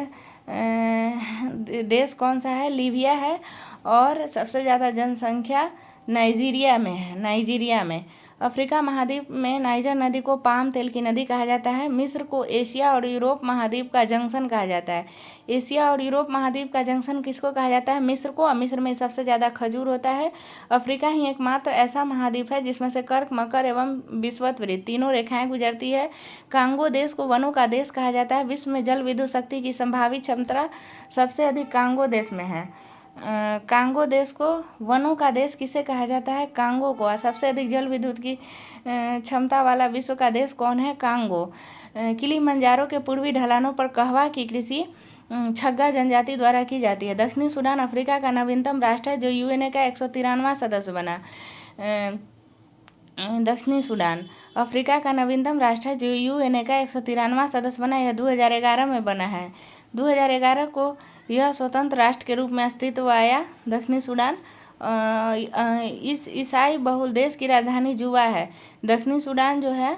देश कौन सा है? लीबिया है। और सबसे ज़्यादा जनसंख्या नाइजीरिया में। अफ्रीका महाद्वीप में नाइजर नदी को पाम तेल की नदी कहा जाता है। मिस्र को एशिया और यूरोप महाद्वीप का जंक्शन कहा जाता है। एशिया और यूरोप महाद्वीप का जंक्शन किसको कहा जाता है? मिस्र को। मिस्र में सबसे ज़्यादा खजूर होता है। अफ्रीका ही एकमात्र ऐसा महाद्वीप है जिसमें से कर्क, मकर एवं विषुवत तीनों रेखाएं गुजरती है। कांगो देश को वनों का देश कहा जाता है। विश्व में जल विद्युत शक्ति की संभावित क्षमता सबसे अधिक कांगो देश में है। कांगो देश को वनों का देश किसे कहा जाता है? कांगो को। सबसे अधिक जल विद्युत की क्षमता वाला विश्व का देश कौन है? कांगो। किलिमंजारो के पूर्वी ढलानों पर कहवा की कृषि छग्गा जनजाति द्वारा की जाती है। दक्षिणी सूडान अफ्रीका का नवीनतम राष्ट्र है जो यूएनए का 193वां सदस्य बना। दक्षिणी सूडान अफ्रीका का नवीनतम राष्ट्र है जो यूएनए का 193वां सदस्य बना। यह 2011 में बना है। 2011 को यह स्वतंत्र राष्ट्र के रूप में अस्तित्व आया। दक्षिणी सूडान इस ईसाई बहुल देश की राजधानी जुबा है। दक्षिणी सूडान जो है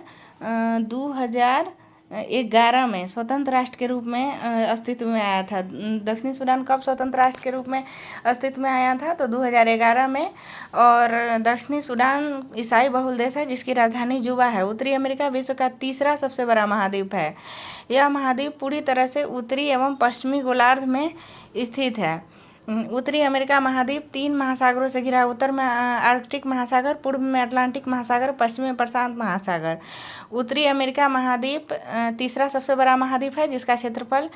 2011 में स्वतंत्र राष्ट्र के रूप में अस्तित्व में आया था। दक्षिणी सूडान कब स्वतंत्र राष्ट्र के रूप में अस्तित्व में आया था? तो 2011 में। और दक्षिणी सूडान ईसाई बहुल देश है जिसकी राजधानी जुबा है। उत्तरी अमेरिका विश्व का तीसरा सबसे बड़ा महाद्वीप है। यह महाद्वीप पूरी तरह से उत्तरी एवं पश्चिमी गोलार्ध में स्थित है। उत्तरी अमेरिका महाद्वीप 3 महासागरों से घिरा है। उत्तर में आर्कटिक महासागर, पूर्व में अटलांटिक महासागर, पश्चिम में प्रशांत महासागर। उत्तरी अमेरिका महाद्वीप तीसरा सबसे बड़ा महाद्वीप है जिसका क्षेत्रफल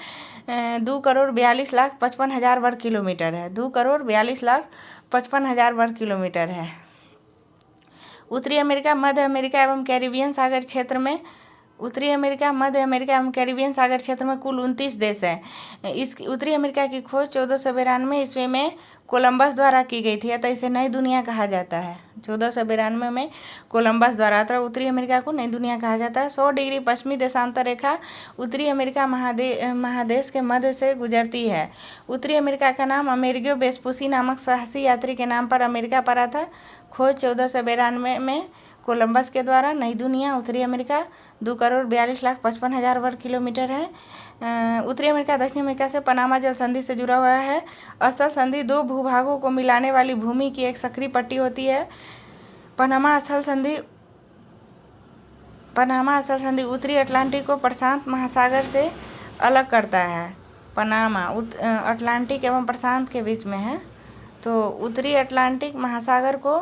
2,42,55,000 वर्ग किलोमीटर है। 2,42,55,000 वर्ग किलोमीटर है। उत्तरी अमेरिका, मध्य अमेरिका एवं कैरिबियन सागर क्षेत्र में कुल 29 देश हैं। इस उत्तरी अमेरिका की खोज 1492 ईस्वी में कोलंबस द्वारा की गई थी, अतः इसे नई दुनिया कहा जाता है। 1492 में कोलंबस द्वारा। अतः उत्तरी अमेरिका को नई दुनिया कहा जाता है। 100 डिग्री पश्चिमी देशांतर रेखा उत्तरी अमेरिका महादेश के मध्य से गुजरती है। उत्तरी अमेरिका का नाम अमेरिगो वेस्पुसी नामक साहसी यात्री के नाम पर अमेरिका पड़ा था। खोज 1492 में कोलंबस के द्वारा। नई दुनिया उत्तरी अमेरिका 2,42,55,000 वर्ग किलोमीटर है। उत्तरी अमेरिका दक्षिण अमेरिका से पनामा जल संधि से जुड़ा हुआ है। स्थल संधि दो भूभागों को मिलाने वाली भूमि की एक सक्रिय पट्टी होती है। पनामा स्थल संधि उत्तरी अटलांटिक को प्रशांत महासागर से अलग करता है। पनामा अटलांटिक एवं प्रशांत के बीच में है, तो उत्तरी अटलांटिक महासागर को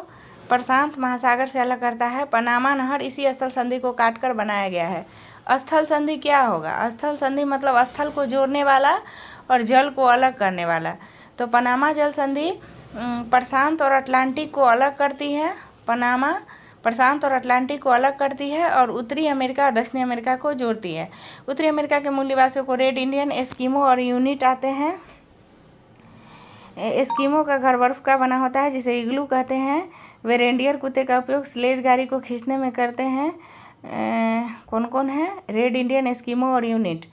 प्रशांत महासागर से अलग करता है। पनामा नहर इसी स्थल संधि को काटकर बनाया गया है। स्थल संधि क्या होगा? स्थल संधि मतलब स्थल को जोड़ने वाला और जल को अलग करने वाला। तो पनामा जल संधि प्रशांत और अटलांटिक को अलग करती है। पनामा प्रशांत और अटलांटिक को अलग करती है और उत्तरी अमेरिका और दक्षिणी अमेरिका को जोड़ती है। उत्तरी अमेरिका के मूल निवासियों को रेड इंडियन, एस्किमो और यूनिट आते हैं। एस्किमो का घर बर्फ का बना होता है जिसे इग्लू कहते हैं। वे रेंडियर कुत्ते का उपयोग स्लेज गाड़ी को खींचने में करते हैं। कौन कौन है? रेड इंडियन, एस्किमो और यूनिट।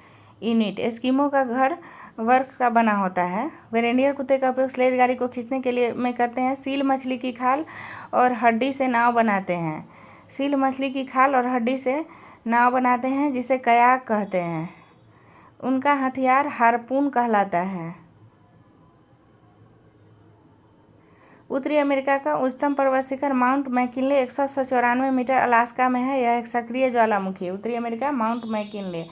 एस्किमो का घर बर्फ का बना होता है। वे रेंडियर कुत्ते का उपयोग स्लेज गाड़ी को खींचने के लिए में करते हैं। सील मछली की खाल और हड्डी से नाव बनाते हैं। सील मछली की खाल और हड्डी से नाव बनाते हैं जिसे कयाक कहते हैं। उनका हथियार हार्पून कहलाता है। उत्तरी अमेरिका का उच्चतम पर्वत शिखर माउंट मैकिनले 194 मीटर अलास्का में है। यह एक सक्रिय ज्वालामुखी है। उत्तरी अमेरिका माउंट मैकिनले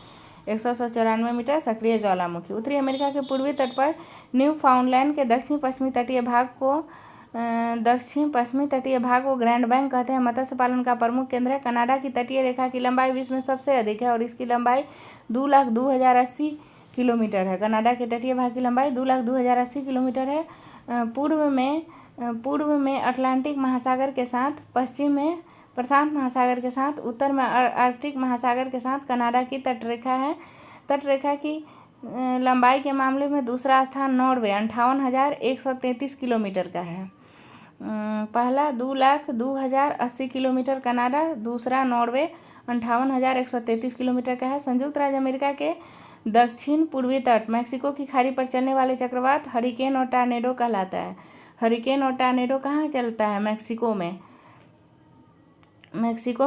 194 मीटर सक्रिय ज्वालामुखी। उत्तरी अमेरिका के पूर्वी तट पर न्यू फाउंडलैंड के दक्षिण पश्चिमी तटीय भाग को ग्रैंड बैंक कहते हैं। मत्स्य पालन का प्रमुख केंद्र है। कनाडा की तटीय रेखा की लंबाई विश्व में सबसे अधिक है और इसकी लंबाई 2,02,080 किलोमीटर है। कनाडा के तटीय भाग की लंबाई 2,02,080 किलोमीटर है। पूर्व में अटलांटिक महासागर के साथ, पश्चिम में प्रशांत महासागर के साथ, उत्तर में आर्कटिक महासागर के साथ कनाडा की तटरेखा है। तटरेखा की लंबाई के मामले में दूसरा स्थान नॉर्वे 58,133 किलोमीटर का है। पहला 2,02,080 किलोमीटर कनाडा, दूसरा नॉर्वे 58,133 किलोमीटर का है। संयुक्त राज्य अमेरिका के दक्षिण पूर्वी तट मैक्सिको की खाड़ी पर चलने वाले चक्रवात हरिकेन और टॉर्नेडो कहलाता है। हरिकेन और टॉर्नेडो कहाँ चलता है? मैक्सिको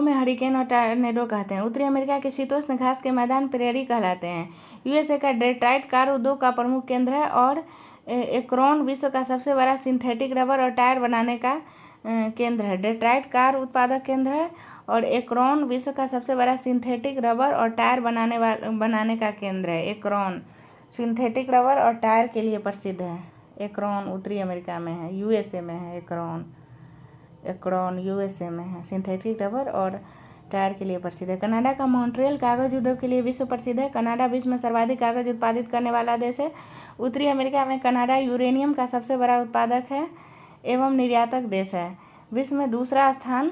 में हरिकेन और टॉर्नेडो कहते हैं। उत्तरी अमेरिका के शीतोष्ण घास के मैदान प्रेरी कहलाते हैं। यूएसए का डेट्रॉइट कार उद्योग का प्रमुख केंद्र है और एकरॉन विश्व का सबसे बड़ा सिंथेटिक रबर और टायर बनाने का केंद्र है। डेट्रॉइट कार उत्पादक केंद्र है और एकरॉन विश्व का सबसे बड़ा सिंथेटिक रबर और टायर बनाने का केंद्र है। एकरॉन सिंथेटिक रबर और टायर के लिए प्रसिद्ध है। एकरॉन उत्तरी अमेरिका में है, यूएसए में है। एकरॉन यूएसए में है, सिंथेटिक रबर और टायर के लिए प्रसिद्ध है। कनाडा का मॉन्ट्रियल कागज उद्योग के लिए विश्व प्रसिद्ध है। कनाडा विश्व में सर्वाधिक कागज उत्पादित करने वाला देश है। उत्तरी अमेरिका में कनाडा यूरेनियम का सबसे बड़ा उत्पादक है एवं निर्यातक देश है। विश्व में दूसरा स्थान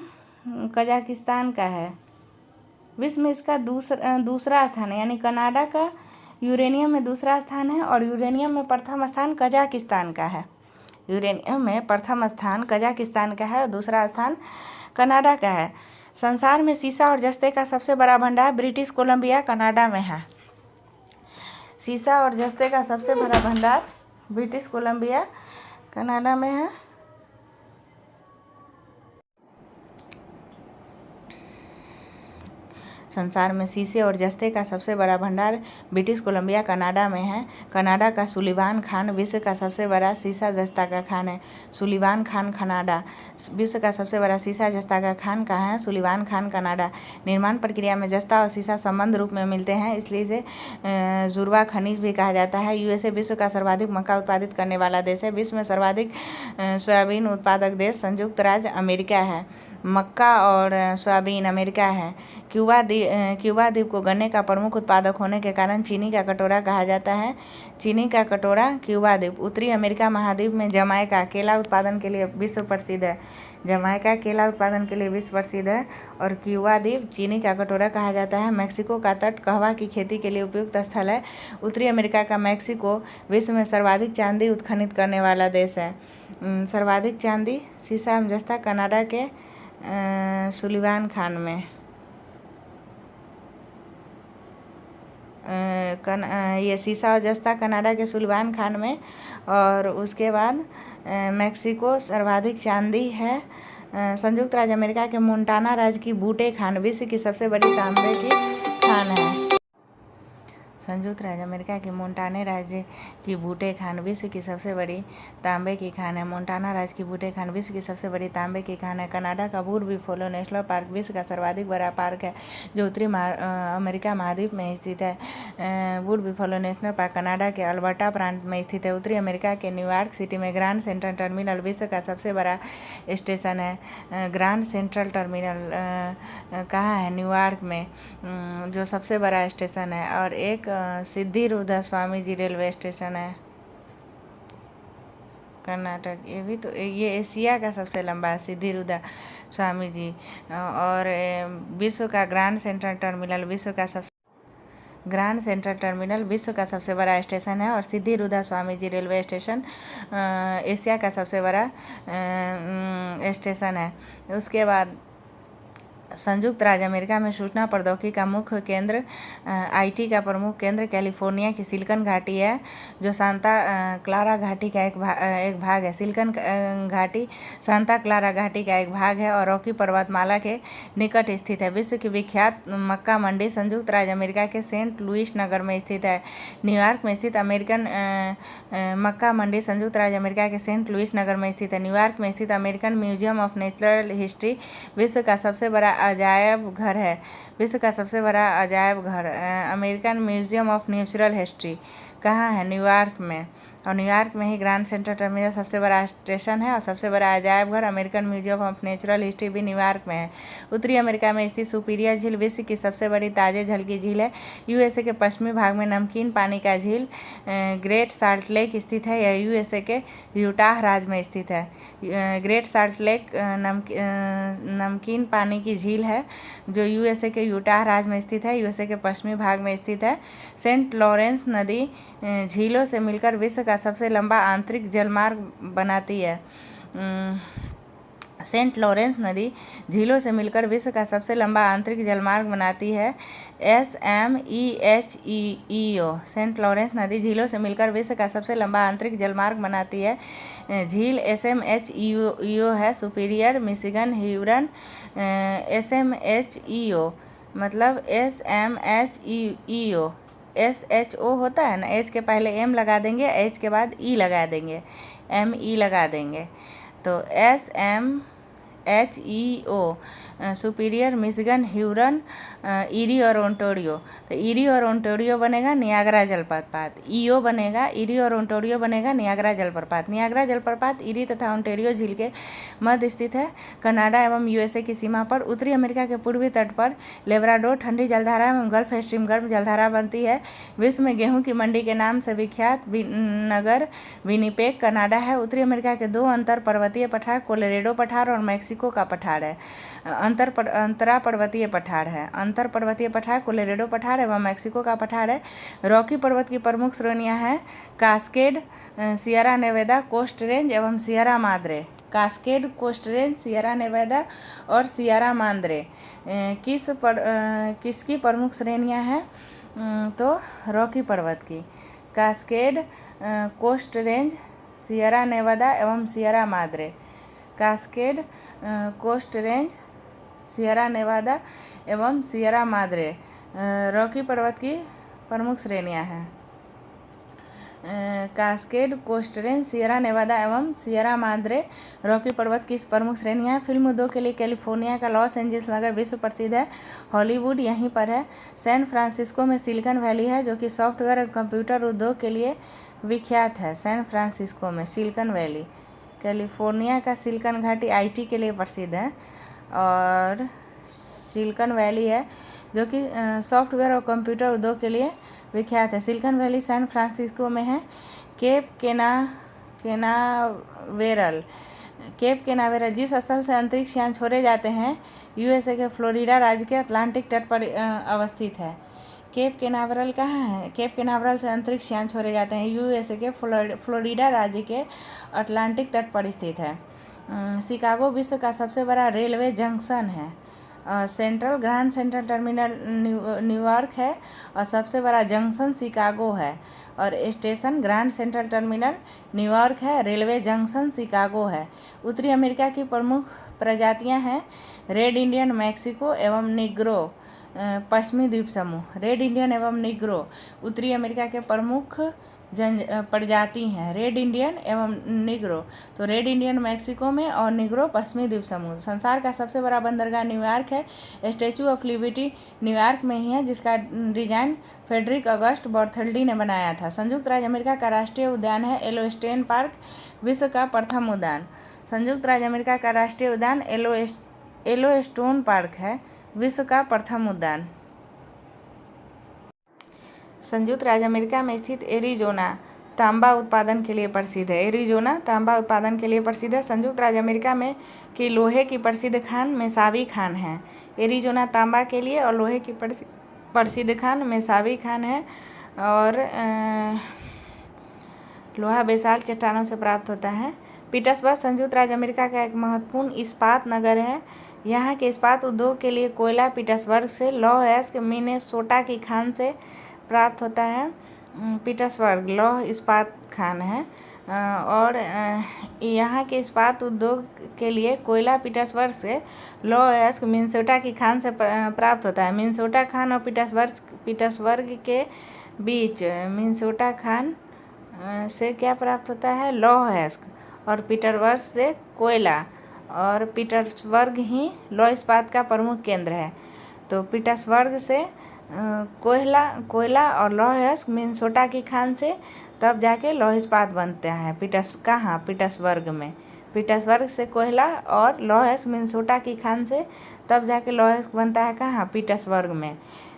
कजाकिस्तान का है। विश्व में इसका दूसरा स्थान है, यानी कनाडा का यूरेनियम में दूसरा स्थान है और यूरेनियम में प्रथम स्थान कजाकिस्तान का है। यूरेनियम में प्रथम स्थान कजाकिस्तान का है और दूसरा स्थान कनाडा का है। संसार में सीसा और जस्ते का सबसे बड़ा भंडार ब्रिटिश कोलंबिया कनाडा में है। सीसा और जस्ते का सबसे बड़ा भंडार ब्रिटिश कोलंबिया कनाडा में है। संसार में शीशे और जस्ते का सबसे बड़ा भंडार ब्रिटिश कोलंबिया कनाडा में है। कनाडा का सुलिवान खान विश्व का सबसे बड़ा सीसा जस्ता का खान है। सुलिवान खान कनाडा विश्व का सबसे बड़ा सीसा जस्ता का खान कहाँ है? Sullivan Khan Canada. निर्माण प्रक्रिया में जस्ता और सीसा संबंध रूप में मिलते हैं, इसलिए इसे जुर्वा खनिज भी कहा जाता है। यूएसए विश्व का सर्वाधिक मक्का उत्पादित करने वाला देश है। विश्व में सर्वाधिक सोयाबीन उत्पादक देश संयुक्त राज्य अमेरिका है। मक्का और सोयाबीन अमेरिका है। क्यूबा द्वीप को गन्ने का प्रमुख उत्पादक होने के कारण चीनी का कटोरा कहा जाता है। चीनी का कटोरा क्यूबा द्वीप। उत्तरी अमेरिका महाद्वीप में जमाइका केला उत्पादन के लिए विश्व प्रसिद्ध है। जमाइका केला उत्पादन के लिए विश्व प्रसिद्ध है और क्यूबा द्वीप चीनी का कटोरा कहा जाता है। मैक्सिको का तट कहवा की खेती के लिए उपयुक्त स्थल है। उत्तरी अमेरिका का मैक्सिको विश्व में सर्वाधिक चांदी उत्खनित करने वाला देश है। सर्वाधिक चांदी सीसा एवं जस्ता कनाडा के सुलिवान खान में ये सीसा और जस्ता कनाडा के सुलिवान खान में। और उसके बाद मैक्सिको सर्वाधिक चांदी है। संयुक्त राज्य अमेरिका के मोंटाना राज्य की बूटे खान विश्व की सबसे बड़ी तांबे की खान है। संयुक्त राज्य अमेरिका के मोंटाना राज्य की बूटे खान विश्व की सबसे बड़ी तांबे की खान है। मोंटाना राज्य की बूटे खान विश्व की सबसे बड़ी तांबे की खान है। कनाडा का वुड बिफेलो नेशनल पार्क विश्व का सर्वाधिक बड़ा पार्क है जो उत्तरी अमेरिका महाद्वीप में स्थित है। वुड बिफेलो नेशनल पार्क कनाडा के अल्बर्टा प्रांत में स्थित है। उत्तरी अमेरिका के न्यूयॉर्क सिटी में ग्रांड सेंट्रल टर्मिनल विश्व का सबसे बड़ा स्टेशन है। ग्रांड सेंट्रल टर्मिनल कहाँ है? न्यूयॉर्क में, जो सबसे बड़ा स्टेशन है। और एक सिद्धिरुद्ध स्वामी जी रेलवे स्टेशन है कर्नाटक। ये भी तो ये एशिया का सबसे लंबा है सिद्धिरुद्ध स्वामी जी। और विश्व का ग्रांड सेंट्रल टर्मिनल विश्व का सबसे बड़ा स्टेशन है। और सिद्धिरुद्ध Swami ji railway station Asia का सबसे बड़ा स्टेशन है। उसके बाद संयुक्त राज्य अमेरिका में सूचना प्रौद्योगिकी का मुख्य केंद्र आईटी का प्रमुख केंद्र कैलिफोर्निया की सिलिकन घाटी है जो सांता क्लारा घाटी का एक भाग है। सिलिकन घाटी सांता क्लारा घाटी का एक भाग है और रॉकी पर्वतमाला के निकट स्थित है। विश्व की विख्यात मक्का मंडी संयुक्त राज्य अमेरिका के सेंट लुइस नगर में स्थित है। न्यूयॉर्क में स्थित अमेरिकन मक्का मंडी संयुक्त राज्य अमेरिका के सेंट लुइस नगर में स्थित है। न्यूयॉर्क में स्थित American museum of natural history विश्व का सबसे बड़ा अजायब घर है। विश्व का सबसे बड़ा अजायब घर American museum of natural history कहाँ है? न्यूयॉर्क में। और न्यूयॉर्क में ही ग्रांड सेंट्रल टर्मिनल सबसे बड़ा स्टेशन है और सबसे बड़ा अजायब घर American museum of natural history भी न्यूयॉर्क में है। उत्तरी अमेरिका में स्थित सुपीरियर झील विश्व की सबसे बड़ी ताजे जल की झील है। यूएसए के पश्चिमी भाग में नमकीन पानी का झील ग्रेट साल्ट लेक स्थित है। यह यूएसए के यूटाह राज्य में स्थित है। ग्रेट साल्ट लेक नमकीन पानी की झील है जो यूएसए के यूटाह राज्य में स्थित है। यूएसए के पश्चिमी भाग में स्थित है। सेंट लॉरेंस नदी झीलों से मिलकर विश्व का सबसे लंबा आंतरिक जलमार्ग बनाती है। सेंट लॉरेंस नदी झीलों से मिलकर विश्व का सबसे लंबा आंतरिक जलमार्ग बनाती है। SMEHEO सेंट लॉरेंस नदी झीलों से मिलकर विश्व का सबसे लंबा आंतरिक जलमार्ग बनाती है। झील SMHEO है। सुपीरियर मिशिगन ह्यूरन SMHEO मतलब SMHEO SHO होता है ना, H के पहले M लगा देंगे, H के बाद E लगा देंगे, ME लगा देंगे तो SMHEO Superior Michigan Huron Erie और ओंटारियो। तो ईरी और ओंटारियो बनेगा नियाग्रा जलप्रपात। ईओ बनेगा ईरी और ओंटारियो बनेगा नियाग्रा जलप्रपात। नियाग्रा जलप्रपात ईरी तथा ओंटारियो झील के मध्य स्थित है। कनाडा एवं यूएसए की सीमा पर। उत्तरी अमेरिका के पूर्वी तट पर लेब्राडोर ठंडी जलधारा एवं गल्फ स्ट्रीम गर्म जलधारा बनती है। विश्व में गेहूं की मंडी के नाम से विख्यात नगर विनिपेग कनाडा है। उत्तरी अमेरिका के दो अंतर पर्वतीय पठार कोलोराडो पठार और मैक्सिको का पठार है। अंतरा पर्वतीय पठार है। अंतर पर्वतीय पठार कोलोराडो पठार एवं मैक्सिको का पठार है। रॉकी पर्वत की प्रमुख श्रेणियां हैं Cascade, Sierra Nevada Coast Range एवं Sierra Madre. Cascade, Coast Range, Sierra Nevada और सियरा माद्रे किसकी प्रमुख श्रेणियां हैं? तो रॉकी पर्वत की। Cascade, Coast Range, Sierra Nevada एवं Sierra Madre. Cascade, Coast Range, Sierra Nevada एवं सियरा माद्रे रॉकी पर्वत की प्रमुख श्रेणियां हैं। Cascade, Coast Range, Sierra Nevada एवं सियरा माद्रे रॉकी पर्वत की प्रमुख श्रेणियां हैं। फिल्म उद्योग के लिए कैलिफोर्निया का लॉस एंजल्स नगर विश्व प्रसिद्ध है। हॉलीवुड यहीं पर है। सैन फ्रांसिस्को में सिलिकन वैली है जो कि सॉफ्टवेयर और कंप्यूटर उद्योग के लिए विख्यात है। सैन फ्रांसिस्को में सिलिकन वैली। कैलिफोर्निया का सिलिकन घाटी आईटी के लिए प्रसिद्ध है और सिलिकन वैली है जो कि सॉफ्टवेयर और कंप्यूटर उद्योग के लिए विख्यात है। सिलिकन वैली सैन फ्रांसिस्को में है। केप केनावेरल केप केनावेरल जिस स्थल से अंतरिक्ष यान छोड़े जाते हैं यूएसए के फ्लोरिडा राज्य के अटलांटिक तट पर अवस्थित है। केप केनावेरल कहाँ है? केप केनावेरल से अंतरिक्ष यान छोड़े जाते हैं यूएसए के फ्लोरिडा राज्य के अटलांटिक तट पर स्थित है। शिकागो विश्व का सबसे बड़ा रेलवे जंक्शन है। ग्रैंड सेंट्रल टर्मिनल न्यूयॉर्क है और सबसे बड़ा जंक्शन शिकागो है। और station grand central terminal New York है, रेलवे जंक्शन शिकागो है। उत्तरी अमेरिका की प्रमुख प्रजातियां हैं रेड इंडियन, मैक्सिको एवं निग्रो पश्चिमी द्वीप समूह। रेड इंडियन एवं निग्रो उत्तरी अमेरिका के प्रमुख प्रजाति हैं, रेड इंडियन एवं निग्रो। तो रेड इंडियन मैक्सिको में और निग्रो पश्चिमी द्वीप समूह। संसार का सबसे बड़ा बंदरगाह न्यूयॉर्क है। स्टैचू ऑफ लिबर्टी न्यूयॉर्क में ही है, जिसका डिजाइन फ्रेडरिक ऑगस्ट बर्थेल्डी ने बनाया था। संयुक्त राज्य अमेरिका का राष्ट्रीय उद्यान है येलोस्टोन पार्क, विश्व का प्रथम उद्यान। संयुक्त राज्य अमेरिका का राष्ट्रीय उद्यान येलोस्टोन पार्क है, विश्व का प्रथम उद्यान। संयुक्त राज्य अमेरिका में स्थित एरिजोना तांबा उत्पादन के लिए प्रसिद्ध है। एरिजोना तांबा उत्पादन के लिए प्रसिद्ध है। संयुक्त राज्य अमेरिका में की लोहे की प्रसिद्ध खान मेसावी खान है। एरिजोना तांबा के लिए और लोहे की प्रसिद्ध खान मेसावी खान है। और लोहा बेसाल्ट चट्टानों से प्राप्त होता है। पीटर्सबर्ग संयुक्त राज्य अमेरिका का एक महत्वपूर्ण इस्पात नगर है। यहाँ के इस्पात उद्योग के लिए कोयला पीटर्सबर्ग से लौह मिनेसोटा की खान से प्राप्त होता है। पीटर्सबर्ग लौह इस्पात खान है। और यहाँ के इस्पात उद्योग के लिए कोयला पीटर्सबर्ग से लौह मिनेसोटा की खान से प्राप्त होता है। मिनेसोटा खान और पीटर्सबर्ग के बीच मिनेसोटा खान से क्या प्राप्त होता है? लौह। और पीटर्सबर्ग से कोयला, और पीटर्सबर्ग ही लौह इस्पात का प्रमुख केंद्र है। तो पीटर्सबर्ग से कोयला और लौह मिनेसोटा की खान से तब जाके लौह इस्पात बनता है। पीटर्सबर्ग में। पीटर्सबर्ग से कोयला और लौह मिनेसोटा की खान से तब जाके लौह बनता है। कहाँ? पीटर्सबर्ग में।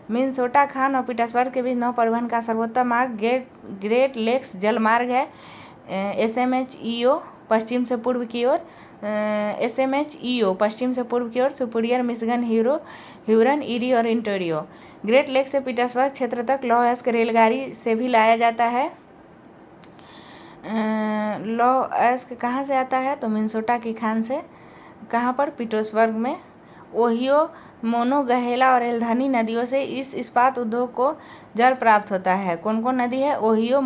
मिनेसोटा खान और पीटर्सबर्ग के बीच नौ परिवहन का सर्वोत्तम मार्ग ग्रेट लेक्स जलमार्ग है। SMHEO पश्चिम से पूर्व की ओर, SMHEO पश्चिम से पूर्व की ओर सुपीरियर, मिशिगन, ह्यूरन, ईरी और ओंटारियो। ग्रेट लेक से पीटर्सबर्ग क्षेत्र तक लौह रेलगाड़ी से भी लाया जाता है। लौह कहाँ से आता है? तो मिनेसोटा की खान से। कहाँ पर? पीटर्सबर्ग में। ओहियो, मोनोगहेला और एल्धनी नदियों से इस इस्पात उद्योग को जल प्राप्त होता है। कौन कौन नदी है? ओहियो,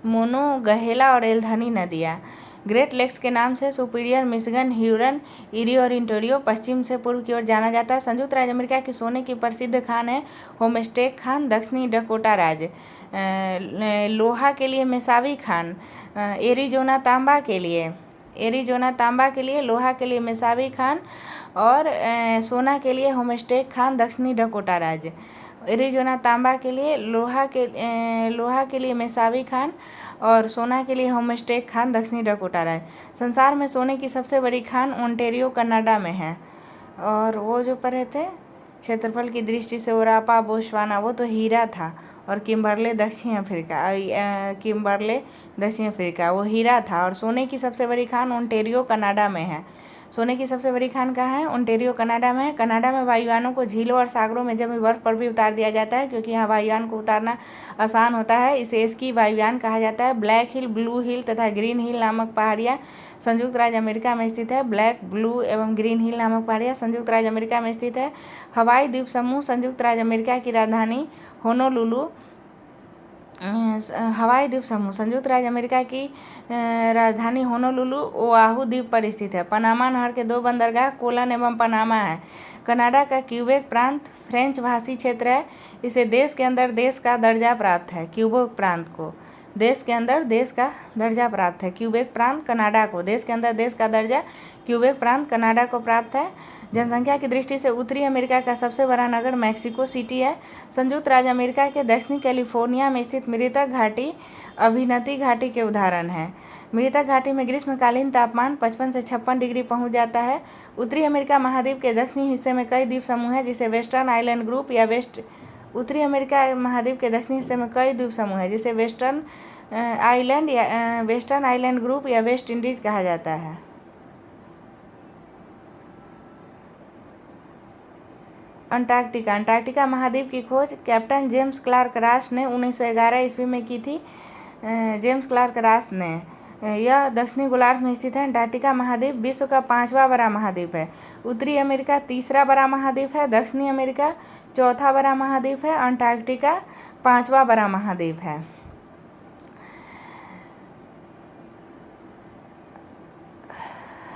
मोनोगहेला और एल्धनी नदियाँ। ग्रेट लेक्स के नाम से सुपीरियर, मिशिगन, ह्यूरन, ईरी और ओंटारियो पश्चिम से पूर्व की ओर जाना जाता है। संयुक्त राज्य अमेरिका की सोने की प्रसिद्ध खान है होमस्टेक खान, दक्षिणी डकोटा राज्य। लोहा के लिए मेसावी खान। एरिजोना तांबा के लिए लोहा के लिए मेसावी खान और सोना के लिए होमस्टेक खान, दक्षिणी डकोटा राज्य। एरिजोना तांबा के लिए लोहा के लिए मेसावी खान और सोना के लिए होमस्टेक खान, दक्षिणी डकोटा राज्य। संसार में सोने की सबसे बड़ी खान ओंटारियो कनाडा में है। और वो जो पढ़े थे क्षेत्रफल की दृष्टि से ओरापा, बोत्सवाना, वो तो हीरा था। और किम्बरले दक्षिण अफ्रीका वो हीरा था। और सोने की सबसे बड़ी खान ओंटारियो कनाडा में है। सोने की सबसे बड़ी खान कहाँ है? ओंटारियो कनाडा में है। कनाडा में वायुयानों को झीलों और सागरों में जमी बर्फ पर भी उतार दिया जाता है, क्योंकि यहाँ वायुयान को उतारना आसान होता है। इसे स्की वायुयान कहा जाता है। ब्लैक हिल, ब्लू हिल तथा ग्रीन हिल नामक पहाड़ियाँ संयुक्त राज्य अमेरिका में स्थित है। ब्लैक, ब्लू एवं ग्रीन हिल नामक पहाड़ियाँ संयुक्त राज्य अमेरिका में स्थित है। हवाई द्वीप समूह संयुक्त राज्य अमेरिका की राजधानी होनोलुलु। हवाई द्वीप समूह संयुक्त राज्य अमेरिका की राजधानी होनोलुलु ओआहू द्वीप पर स्थित है। पनामा नहर के दो बंदरगाह कोलन एवं पनामा है। कनाडा का क्यूबेक प्रांत फ्रेंच भाषी क्षेत्र है। इसे देश के अंदर देश का दर्जा प्राप्त है। क्यूबेक प्रांत को देश के अंदर देश का दर्जा प्राप्त है। क्यूबेक प्रांत कनाडा को देश के अंदर देश का दर्जा क्यूबेक प्रांत कनाडा को प्राप्त है। जनसंख्या की दृष्टि से उत्तरी अमेरिका का सबसे बड़ा नगर मैक्सिको सिटी है। संयुक्त राज्य अमेरिका के दक्षिणी कैलिफोर्निया में स्थित मृतक घाटी अभिनति घाटी के उदाहरण है। मृतक घाटी में ग्रीष्मकालीन तापमान 55 से 56 डिग्री पहुंच जाता है। उत्तरी अमेरिका महाद्वीप के दक्षिणी हिस्से में कई द्वीप समूह हैं, जिसे वेस्टर्न आइलैंड ग्रुप या उत्तरी अमेरिका महाद्वीप के दक्षिणी हिस्से में कई द्वीप समूह है, जिसे वेस्टर्न आइलैंड ग्रुप या वेस्ट इंडीज कहा जाता है। अंटार्कटिका। अंटार्कटिका महाद्वीप की खोज कैप्टन जेम्स क्लार्क रॉस ने 1911 ईस्वी में की थी। जेम्स क्लार्क रॉस ने। यह दक्षिणी गोलार्ध में स्थित है। अंटार्कटिका महाद्वीप विश्व का 5वां बड़ा महाद्वीप है। उत्तरी अमेरिका तीसरा बड़ा महाद्वीप है। दक्षिणी अमेरिका चौथा बड़ा महाद्वीप है। अंटार्कटिका 5वां बड़ा महाद्वीप है।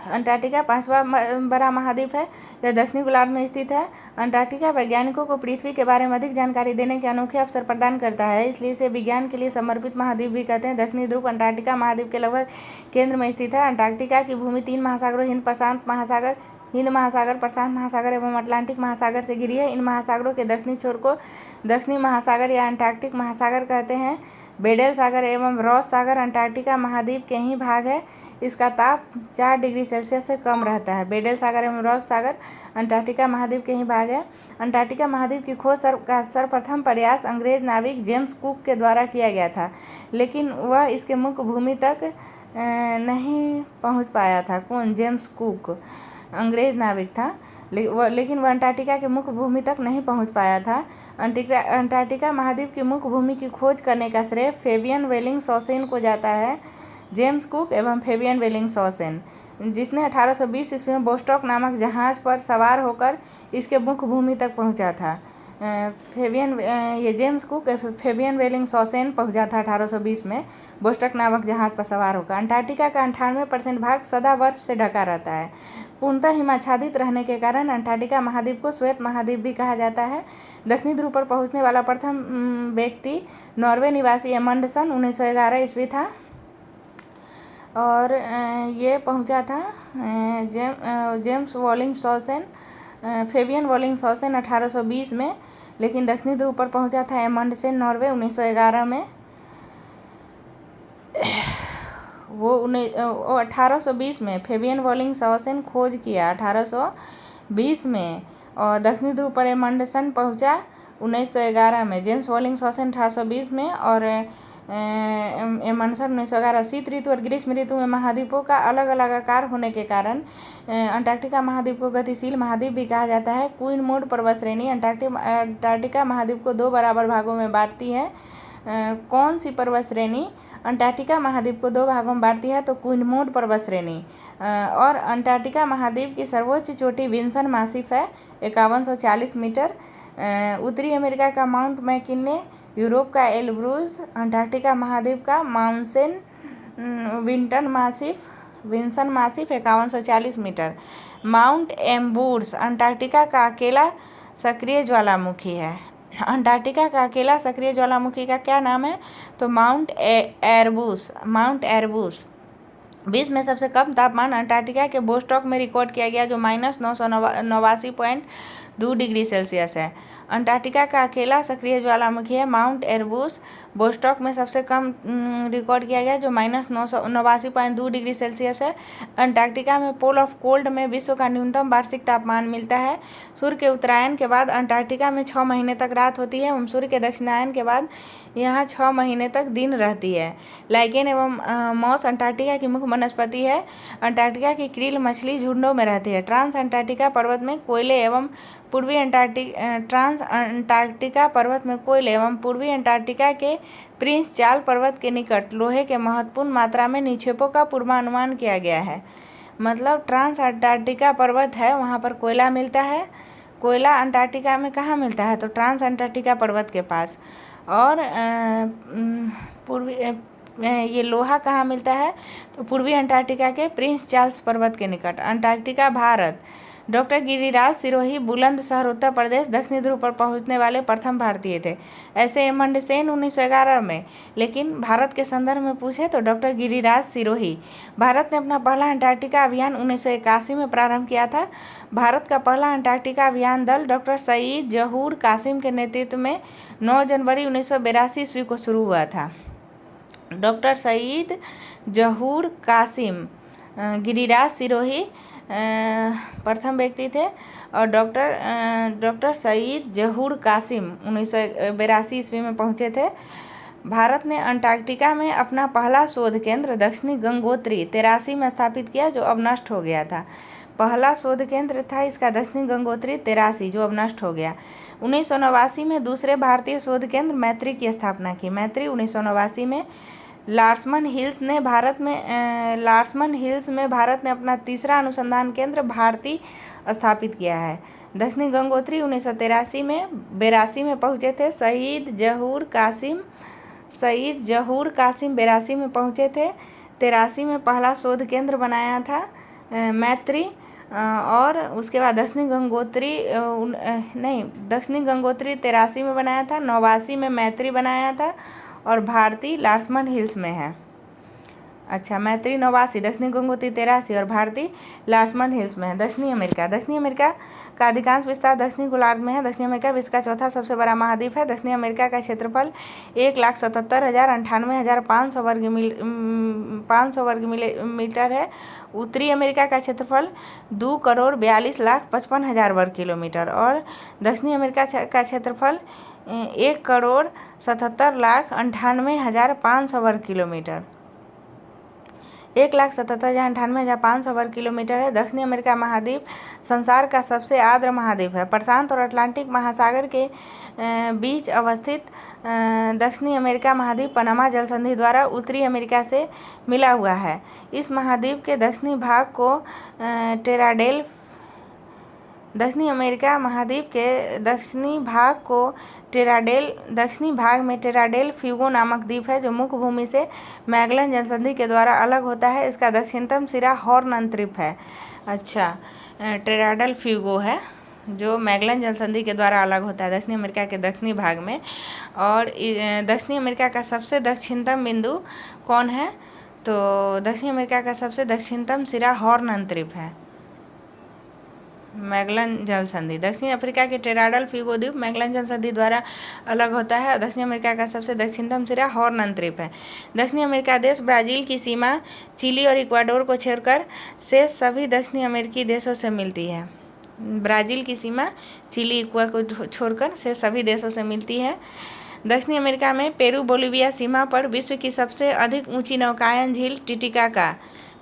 अंटार्कटिका 5वां बड़ा महाद्वीप है। यह दक्षिणी गोलार्ध में स्थित है। अंटार्कटिका वैज्ञानिकों को पृथ्वी के बारे में अधिक जानकारी देने के अनोखे अवसर प्रदान करता है, इसलिए इसे विज्ञान के लिए समर्पित महाद्वीप भी कहते हैं। दक्षिणी ध्रुव अंटार्कटिका महाद्वीप के लगभग केंद्र में स्थित है। अंटार्कटिका की भूमि 3 महासागरों हिंद महासागर, प्रशांत महासागर एवं अटलांटिक महासागर से घिरी है। इन महासागरों के दक्षिणी छोर को दक्षिणी महासागर या अंटार्कटिक महासागर कहते हैं। बेडेल सागर एवं रॉस सागर अंटार्कटिका महाद्वीप के ही भाग है। इसका ताप 4 डिग्री सेल्सियस से कम रहता है। बेडेल सागर एवं रॉस सागर अंटार्कटिका महाद्वीप के ही भाग है। अंटार्कटिका महाद्वीप की खोज का सर्वप्रथम प्रयास अंग्रेज नाविक जेम्स कुक के द्वारा किया गया था, लेकिन वह इसके मुख्य भूमि तक नहीं पहुंच पाया था। कौन? जेम्स कुक अंग्रेज नाविक था, लेकिन वह अंटार्कटिका के मुख्य भूमि तक नहीं पहुंच पाया था। अंटार्कटिका महाद्वीप की मुख्य भूमि की खोज करने का श्रेय फेबियन वेलिंगशॉसेन को जाता है। जेम्स कुक एवं फेबियन वेलिंगशॉसेन, जिसने 1820 ईस्वी में बोस्टॉक नामक जहाज पर सवार होकर इसके मुख्य भूमि तक पहुंचा था। जेम्स कुक फेबियन वेलिंगशॉसेन पहुंचा था 1820 में बोस्टॉक नामक जहाज पर सवार होकर। अंटार्कटिका का 98% भाग सदा बर्फ से ढका रहता है। पूर्णतः हिमाच्छादित रहने के कारण अंटार्कटिका महाद्वीप को श्वेत महाद्वीप भी कहा जाता है। दक्षिणी ध्रुव पर पहुंचने वाला प्रथम व्यक्ति नॉर्वे निवासी एमंडसन 1911 ईस्वी था, और ये पहुंचा था जेम्स वॉलिंगशॉसेन फेबियन वॉलिंगशॉसेन 1820 में, लेकिन दक्षिणी ध्रुव पर पहुंचा था एमंडसेन नॉर्वे 1911 में। वो 1820 में फेबियन वॉलिंगशॉसेन खोज किया 1820 में, और दक्षिणी ध्रुव पर एमंडसन पहुंचा 1911 में। जेम्स वॉलिंगशॉसेन 1820 में और एमंडसन 1911। शीत ऋतु और ग्रीष्म ऋतु में महाद्वीपों का अलग अलग आकार होने के कारण अंटार्कटिका महाद्वीप को गतिशील महाद्वीप भी कहा जाता है। क्वीन मोड पर्वत श्रेणी अंटार्कटिका महाद्वीप को 2 बराबर भागों में बांटती है। कौन सी पर्वत श्रेणी अंटार्कटिका महाद्वीप को 2 भागों में बांटती है? तो क्वीन मोड पर्वत श्रेणी। और अंटार्कटिका महाद्वीप की सर्वोच्च चोटी विंसन मासिफ है 5140 मीटर। उत्तरी अमेरिका का माउंट मैकिन्ले, यूरोप का एलब्रूज, अंटार्कटिका महाद्वीप का माउंसेन Vinson massif 5140 metre. Mount एम्बूर्स Antarctica का अकेला सक्रिय ज्वालामुखी है। अंटार्कटिका का अकेला सक्रिय ज्वालामुखी का क्या नाम है? तो माउंट एरबूस। विश्व में सबसे कम तापमान अंटार्कटिका के बोस्टॉक में रिकॉर्ड किया गया, जो -989.2 डिग्री सेल्सियस है। अंटार्कटिका का अकेला सक्रिय ज्वालामुखी है माउंट एरबूस। बोस्टॉक में सबसे कम रिकॉर्ड किया गया, जो -989.2 डिग्री सेल्सियस है। अंटार्कटिका में पोल ऑफ कोल्ड में विश्व का न्यूनतम वार्षिक तापमान मिलता है। सूर्य के उत्तरायण के बाद अंटार्कटिका में 6 महीने तक रात होती है एवं सूर्य के दक्षिणायन के बाद यहाँ 6 महीने तक दिन रहती है। लाइकेन एवं मॉस अंटार्कटिका की मुख्य वनस्पति है। अंटार्कटिका की क्रील मछली झुंडों में रहती है। ट्रांस अंटार्कटिका पर्वत में कोयले एवं पूर्वी अंटार्कटिका के प्रिंस चार्ल्स पर्वत के निकट लोहे के महत्वपूर्ण मात्रा में निक्षेपों का पूर्वानुमान किया गया है। मतलब ट्रांस अंटार्कटिका पर्वत है, वहाँ पर कोयला मिलता है। कोयला अंटार्कटिका में कहाँ मिलता है? तो ट्रांस अंटार्कटिका पर्वत के पास। और ये लोहा कहाँ मिलता है? तो पूर्वी अंटार्कटिका के प्रिंस चार्ल्स पर्वत के निकट। अंटार्कटिका भारत। डॉक्टर गिरिराज सिरोही बुलंदशहर उत्तर प्रदेश दक्षिणी ध्रुव पर पहुंचने वाले प्रथम भारतीय थे। ऐसे एमंडसेन 1911 में, लेकिन भारत के संदर्भ में पूछे तो डॉक्टर गिरिराज सिरोही। भारत ने अपना पहला अंटार्कटिका अभियान 1981 में प्रारंभ किया था। भारत का पहला अंटार्कटिका अभियान दल डॉक्टर सईद जहूर कासिम के नेतृत्व में 9 जनवरी 1982 ईस्वी को शुरू हुआ था। डॉक्टर सईद जहूर कासिम, गिरिराज सिरोही प्रथम व्यक्ति थे, और डॉक्टर सईद जहूर कासिम 1982 ईस्वी में पहुंचे थे। भारत ने अंटार्कटिका में अपना पहला शोध केंद्र दक्षिणी गंगोत्री 83 में स्थापित किया, जो अब नष्ट हो गया था। पहला शोध केंद्र था इसका दक्षिणी गंगोत्री 83, जो अब नष्ट हो गया। 1989 में दूसरे भारतीय शोध केंद्र मैत्री की स्थापना की। मैत्री 1989 में लार्समन हिल्स में भारत में अपना तीसरा अनुसंधान केंद्र भारती स्थापित किया है। दक्षिणी गंगोत्री 1983 में 82 में पहुंचे थे। शहीद जहूर कासिम 82 में पहुंचे थे। 83 में पहला शोध केंद्र बनाया था मैत्री, और उसके बाद दक्षिणी गंगोत्री 83 में बनाया था। 89 में मैत्री बनाया था, और भारती लार्समन हिल्स में है। अच्छा, मैत्री 89, दक्षिणी गंगोत्री 83 और भारती लार्समन हिल्स में है। दक्षिणी अमेरिका का अधिकांश विस्तार दक्षिणी गोलार्ध में है। दक्षिणी अमेरिका विश्व का चौथा सबसे बड़ा महाद्वीप है। दक्षिणी अमेरिका का क्षेत्रफल 1,77,098,500 वर्ग मीटर है। उत्तरी अमेरिका का क्षेत्रफल 2,42,55,000 वर्ग किलोमीटर, और दक्षिणी अमेरिका का क्षेत्रफल 1,77,98,500 वर्ग किलोमीटर 1,77,98,500 वर्ग किलोमीटर है। दक्षिणी अमेरिका महाद्वीप संसार का सबसे आर्द्र महाद्वीप है। प्रशांत और अटलांटिक महासागर के बीच अवस्थित दक्षिणी अमेरिका महाद्वीप पनामा जल संधि द्वारा उत्तरी अमेरिका से मिला हुआ है। इस महाद्वीप के दक्षिणी भाग को दक्षिणी भाग में टेराडेल फ्यूगो नामक द्वीप है, जो मुख्य भूमि से मैगलन जलसंधि के द्वारा अलग होता है। इसका दक्षिणतम सिरा हॉर्न अंतरिक्ष है। अच्छा, टेराडेल फ्यूगो है जो मैगलन जलसंधि के द्वारा अलग होता है दक्षिणी अमेरिका के दक्षिणी भाग में। और दक्षिणी अमेरिका का सबसे दक्षिणतम बिंदु कौन है? तो दक्षिणी अमेरिका का सबसे दक्षिणतम सिरा हॉर्न अंतरिक्ष है, मैगलन जल संधि। दक्षिण अफ्रीका के टेराडल फ्यूगो द्वीप मैगलन जल संधि द्वारा अलग होता है। दक्षिण अमेरिका का सबसे दक्षिणतम सिरा हॉर्न अंतरिक्ष है। दक्षिणी अमेरिका देश ब्राजील की सीमा चिली और इक्वाडोर को छोड़कर शेष सभी दक्षिणी अमेरिकी देशों से मिलती है। ब्राजील की सीमा चिली इक्वाडोर को छोड़कर शेष सभी देशों से मिलती है। दक्षिणी अमेरिका में पेरू बोलिविया सीमा पर विश्व की सबसे अधिक ऊंची नौकायन झील टिटिकाका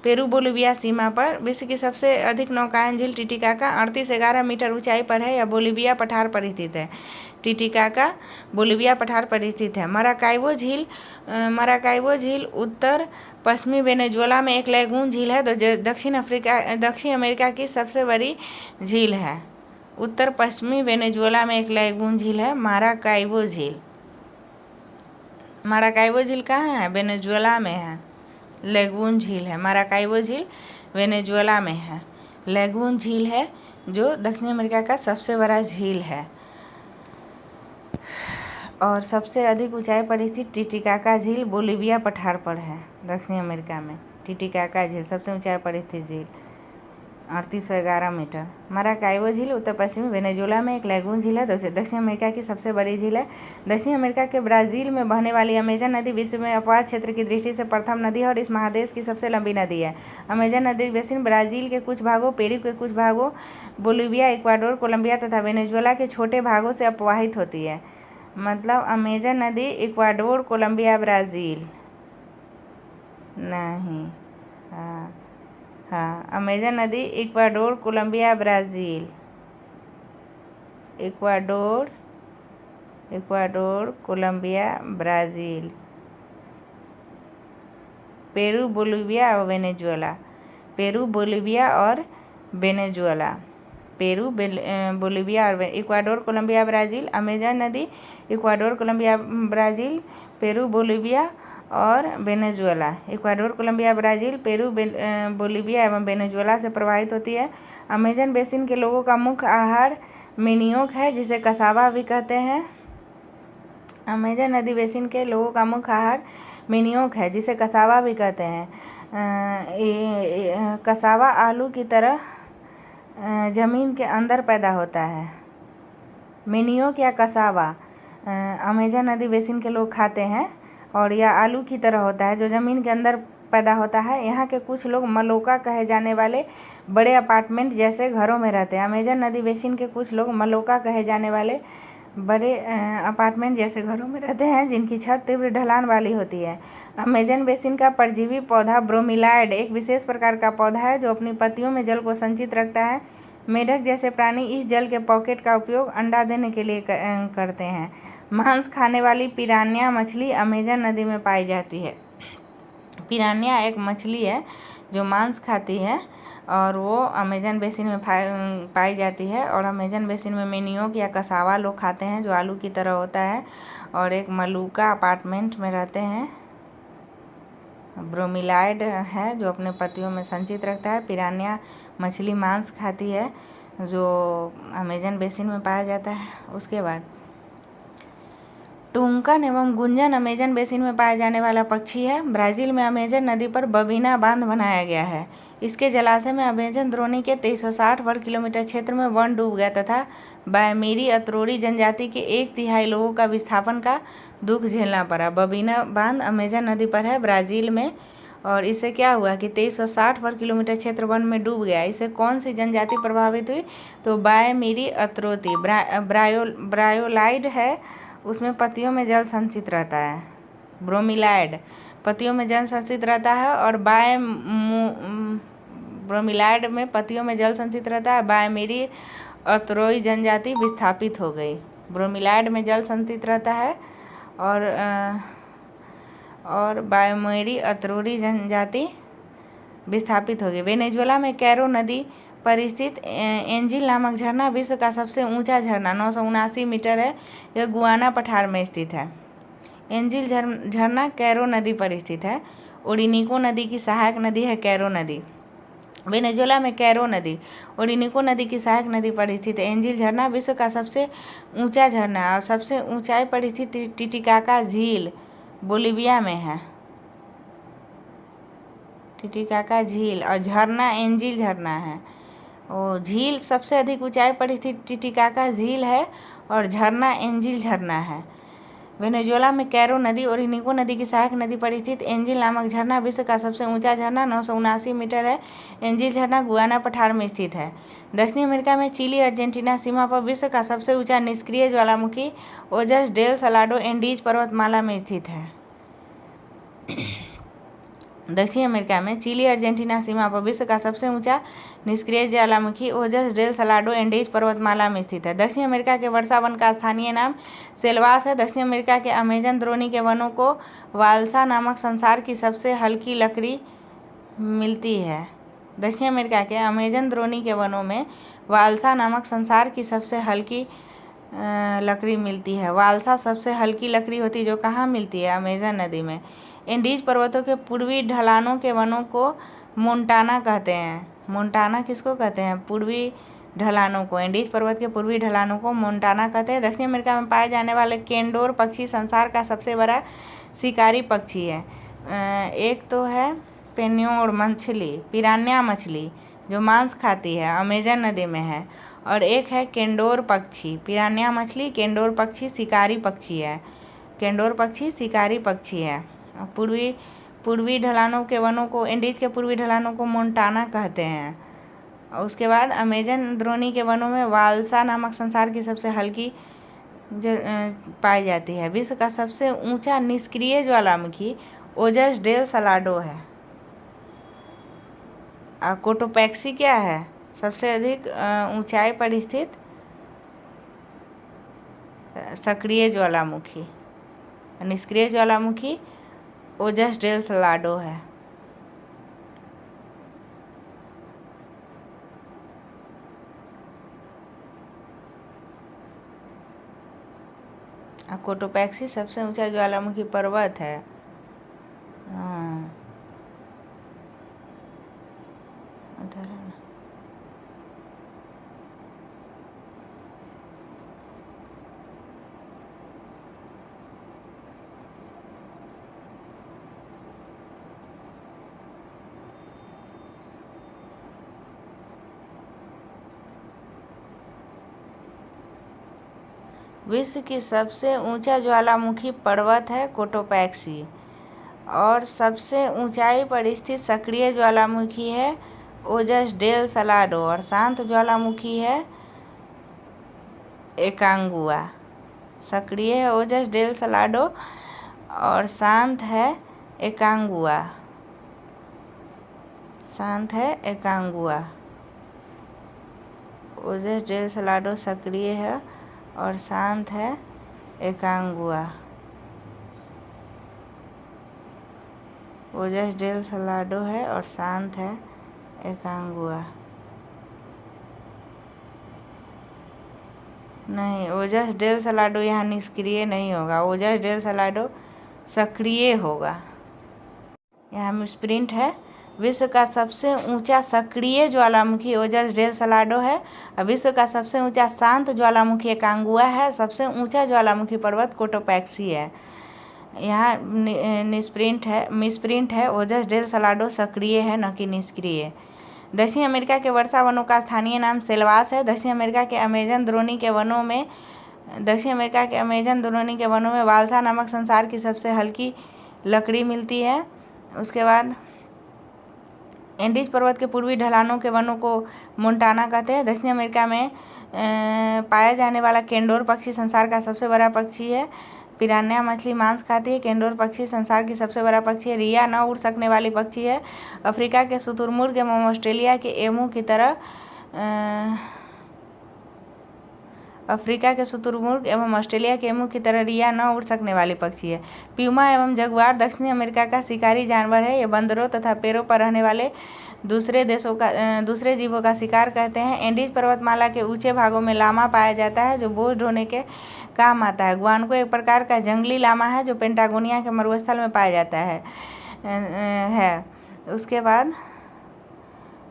पेरू बोलिविया सीमा पर विश्व की सबसे अधिक नौकायन झील टिटिकाका 3811 मीटर ऊंचाई पर है। यह बोलिविया पठार पर स्थित है। टिटिकाका बोलिविया पठार पर स्थित है। मराकाइबो झील उत्तर पश्चिमी वेनेजुएला में एक लैगून झील है, जो दक्षिण अमेरिका की सबसे बड़ी झील है। उत्तर पश्चिमी वेनेजुएला में एक लैगून झील है, माराकाइबो झील कहाँ है? वेनेजुएला में है। लैगून झील है। माराकाइबो झील वेनेजुएला में है। लैगून झील है जो दक्षिण अमेरिका का सबसे बड़ा झील है। और सबसे अधिक ऊंचाई पर स्थित टिटिकाका झील बोलिविया पठार पर है। दक्षिण अमेरिका में टिटिकाका झील सबसे ऊंचाई पर स्थित झील 3811 मीटर। माराकाइबो झील उत्तर पश्चिमी वेनेजुएला में एक लैगून झील है, दक्षिण अमेरिका की सबसे बड़ी झील है। दक्षिण अमेरिका के ब्राज़ील में बहने वाली अमेजन नदी विश्व में अपवाद क्षेत्र की दृष्टि से प्रथम नदी है और इस महादेश की सबसे लंबी नदी है। अमेजन नदी बेसिन ब्राज़ील के कुछ भागों, पेरू के कुछ भागों, बोलिविया, इक्वाडोर, कोलंबिया तथा वेनेजुएला के छोटे भागों से अपवाहित होती है। मतलब अमेजन नदी इक्वाडोर, कोलंबिया, ब्राज़ील नहीं, हाँ, अमेजन नदी Ecuador, Colombia, Brazil, Ecuador, Colombia, Brazil, Peru, Bolivia और Venezuela. Ecuador, Colombia, Brazil. Amazon नदी Ecuador, Colombia, Brazil, Peru, Bolivia और Venezuela. Ecuador, Colombia, Brazil, Peru, Bolivia एवं वेनेजुएला से प्रवाहित होती है। अमेजन बेसिन के लोगों का मुख्य आहार मिनियोक है, जिसे कसावा भी कहते हैं। अमेजन नदी बेसिन के लोगों का मुख्य आहार मिनियोक है, जिसे कसावा भी कहते हैं। कसावा आलू की तरह जमीन के अंदर पैदा होता है। मिनियोक या कसावा अमेजन नदी बेसिन के लोग खाते हैं और यह आलू की तरह होता है जो ज़मीन के अंदर पैदा होता है। यहाँ के कुछ लोग मलोका कहे जाने वाले बड़े अपार्टमेंट जैसे घरों में रहते हैं। अमेजन नदी बेसिन के कुछ लोग मलोका कहे जाने वाले बड़े अपार्टमेंट जैसे घरों में रहते हैं जिनकी छत तीव्र ढलान वाली होती है। अमेजन बेसिन का परजीवी पौधा ब्रोमीलाइड एक विशेष प्रकार का पौधा है जो अपनी पत्तियों में जल को संचित रखता है। मेढक जैसे प्राणी इस जल के पॉकेट का उपयोग अंडा देने के लिए करते हैं। मांस खाने वाली पिरान्या मछली अमेजन नदी में पाई जाती है। पिरान्या एक मछली है जो मांस खाती है और वो अमेजन बेसिन में पाई जाती है। और अमेजन बेसिन में मेनियोक या कसावा लोग खाते हैं जो आलू की तरह होता है और एक मलुका अपार्टमेंट में रहते हैं। ब्रोमीलाइड है जो अपने पत्तियों में संचित रखता है। पिरान्या मछली मांस खाती है जो अमेजन बेसिन में पाया जाता है। उसके बाद टुंकन एवं गुंजन अमेजन बेसिन में पाया जाने वाला पक्षी है। ब्राज़ील में अमेजन नदी पर बबीना बांध बनाया गया है। इसके जलाशय में अमेजन द्रोणी के 2360 वर्ग किलोमीटर क्षेत्र में वन डूब गया तथा बायमेरी अतरोरी जनजाति के 1/3 लोगों का विस्थापन का दुख झेलना पड़ा। बबीना बांध अमेजन नदी पर है ब्राज़ील में और इससे क्या हुआ कि 2360 वर्ग किलोमीटर क्षेत्र वन में डूब गया। इससे कौन सी जनजाति प्रभावित हुई? तो बायमेरी अतरोती ब्रायोलाइड है, उसमें पत्तियों में जल संचित रहता है। ब्रोमीलाइड पत्तियों में जल संचित रहता है और ब्रोमीलाइड में पत्तियों में जल संचित रहता है। बायमेरी अतरोई जनजाति विस्थापित हो गई। ब्रोमीलाइड में जल संचित रहता है और बायमेरी अतरोरी जनजाति विस्थापित हो गई। वेनेजुएला में कैरो नदी पर स्थित एंजिल नामक झरना विश्व का सबसे ऊंचा झरना 979 मीटर है। यह गुआना पठार में स्थित है। एंजिल झरना कैरो नदी पर स्थित है। ओरिनिको नदी की सहायक नदी है कैरो नदी। वेनेजुएला में कैरो नदी ओरिनिको नदी की सहायक नदी पर स्थित एंजिल झरना विश्व का सबसे ऊंचा झरना है और सबसे ऊंचाई पर स्थित टिटिकाका झील बोलिविया में है। टिटिकाका झील और झरना एंजिल झरना है। वो झील सबसे अधिक ऊंचाई पर स्थित टिटिकाका झील है और झरना एंजिल झरना है। वेनेजुएला में कैरो नदी ओरिनिको नदी की सहायक नदी पर स्थित एंजिल नामक झरना विश्व का सबसे ऊंचा झरना 979 मीटर है। एंजिल झरना गुआना पठार में स्थित है। दक्षिणी अमेरिका में चिली अर्जेंटीना सीमा पर विश्व का सबसे ऊंचा निष्क्रिय ज्वालामुखी ओजस डेल सलाडो एंडीज पर्वतमाला में स्थित है। दक्षिण अमेरिका में चिली अर्जेंटीना सीमा पर विश्व का सबसे ऊंचा निष्क्रिय ज्वालामुखी ओजस डेल सलाडो एंडीज पर्वतमाला में स्थित है। दक्षिण अमेरिका के वर्षा वन का स्थानीय नाम सेल्वास है। दक्षिण अमेरिका के अमेजन द्रोणी के वनों को वाल्सा नामक संसार की सबसे हल्की लकड़ी मिलती है। दक्षिण अमेरिका के अमेजन द्रोणी के वनों में वाल्सा नामक संसार की सबसे हल्की लकड़ी मिलती है। वाल्सा सबसे हल्की लकड़ी होती है जो कहाँ मिलती है? अमेजन नदी में। एंडीज पर्वतों के पूर्वी ढलानों के वनों को मोंटाना कहते हैं। मोंटाना किसको कहते हैं? पूर्वी ढलानों को। एंडीज पर्वत के पूर्वी ढलानों को मोंटाना कहते हैं। दक्षिण अमेरिका में पाए जाने वाले केंडोर पक्षी संसार का सबसे बड़ा शिकारी पक्षी है। एक तो है पेन्योर मछली, पिरान्या मछली जो मांस खाती है, अमेजन नदी में है। और एक है केंडोर पक्षी। पिरान्या मछली, केंडोर पक्षी शिकारी पक्षी है। केंडोर पक्षी शिकारी पक्षी है। पूर्वी ढलानों के वनों को, एंडीज के पूर्वी ढलानों को मोंटाना कहते हैं। और उसके बाद अमेजन द्रोणी के वनों में वाल्सा नामक संसार की सबसे हल्की पाई जाती है। विश्व का सबसे ऊंचा निष्क्रिय ज्वालामुखी ओजस डेल सलाडो है। कोटोपैक्सी क्या है? सबसे अधिक ऊंचाई पर स्थित सक्रिय ज्वालामुखी। निष्क्रिय ज्वालामुखी ओजस डेल सलाडो है। कोटोपैक्सी सबसे ऊंचा ज्वालामुखी पर्वत है। विश्व की सबसे ऊंचा ज्वालामुखी पर्वत है कोटोपैक्सी और सबसे ऊंचाई पर स्थित सक्रिय ज्वालामुखी है ओजस डेल सलाडो और शांत ज्वालामुखी है एकांगुआ। सक्रिय है ओजस डेल सलाडो और शांत है एकांगुआ। शांत है एकांगुआ। ओजस डेल सलाडो सक्रिय है और शांत है एकांगुआ। ओजस डेल सलाडो है और शांत है एकांगुआ। नहीं, ओजस डेल सलाडो यहाँ निष्क्रिय नहीं होगा, ओजस डेल सलाडो सक्रिय होगा। यहाँ मिसप्रिंट है। विश्व का सबसे ऊंचा सक्रिय ज्वालामुखी ओजस डेल सलाडो है और विश्व का सबसे ऊंचा शांत ज्वालामुखी एकांगुआ है। सबसे ऊंचा ज्वालामुखी पर्वत कोटोपैक्सी है। यहाँ मिसप्रिंट है ओजस डेल सलाडो सक्रिय है न कि निष्क्रिय। दक्षिण अमेरिका के वर्षा वनों का स्थानीय नाम सेल्वास है। दक्षिण अमेरिका के अमेजन द्रोणी के वनों में बाल्सा नामक संसार की सबसे हल्की लकड़ी मिलती है। उसके बाद एंडीज पर्वत के पूर्वी ढलानों के वनों को मोंटाना कहते हैं। दक्षिण अमेरिका में पाया जाने वाला केंडोर पक्षी संसार का सबसे बड़ा पक्षी है। पिरान्या मछली मांस खाती है। केंडोर पक्षी संसार की सबसे बड़ा पक्षी है। रिया न उड़ सकने वाली पक्षी है। अफ्रीका के शुतुरमुर्ग एवं ऑस्ट्रेलिया के एमू की तरह रिया न उड़ सकने वाली पक्षी है। प्यूमा एवं जगुआर दक्षिण अमेरिका का शिकारी जानवर है। ये बंदरों तथा पेड़ों पर रहने वाले दूसरे जीवों का शिकार करते हैं। एंडीज पर्वतमाला के ऊंचे भागों में लामा पाया जाता है जो बोझ ढोने के काम आता है। गुआनको एक प्रकार का जंगली लामा है जो पेंटागोनिया के मरुस्थल में पाया जाता है। उसके बाद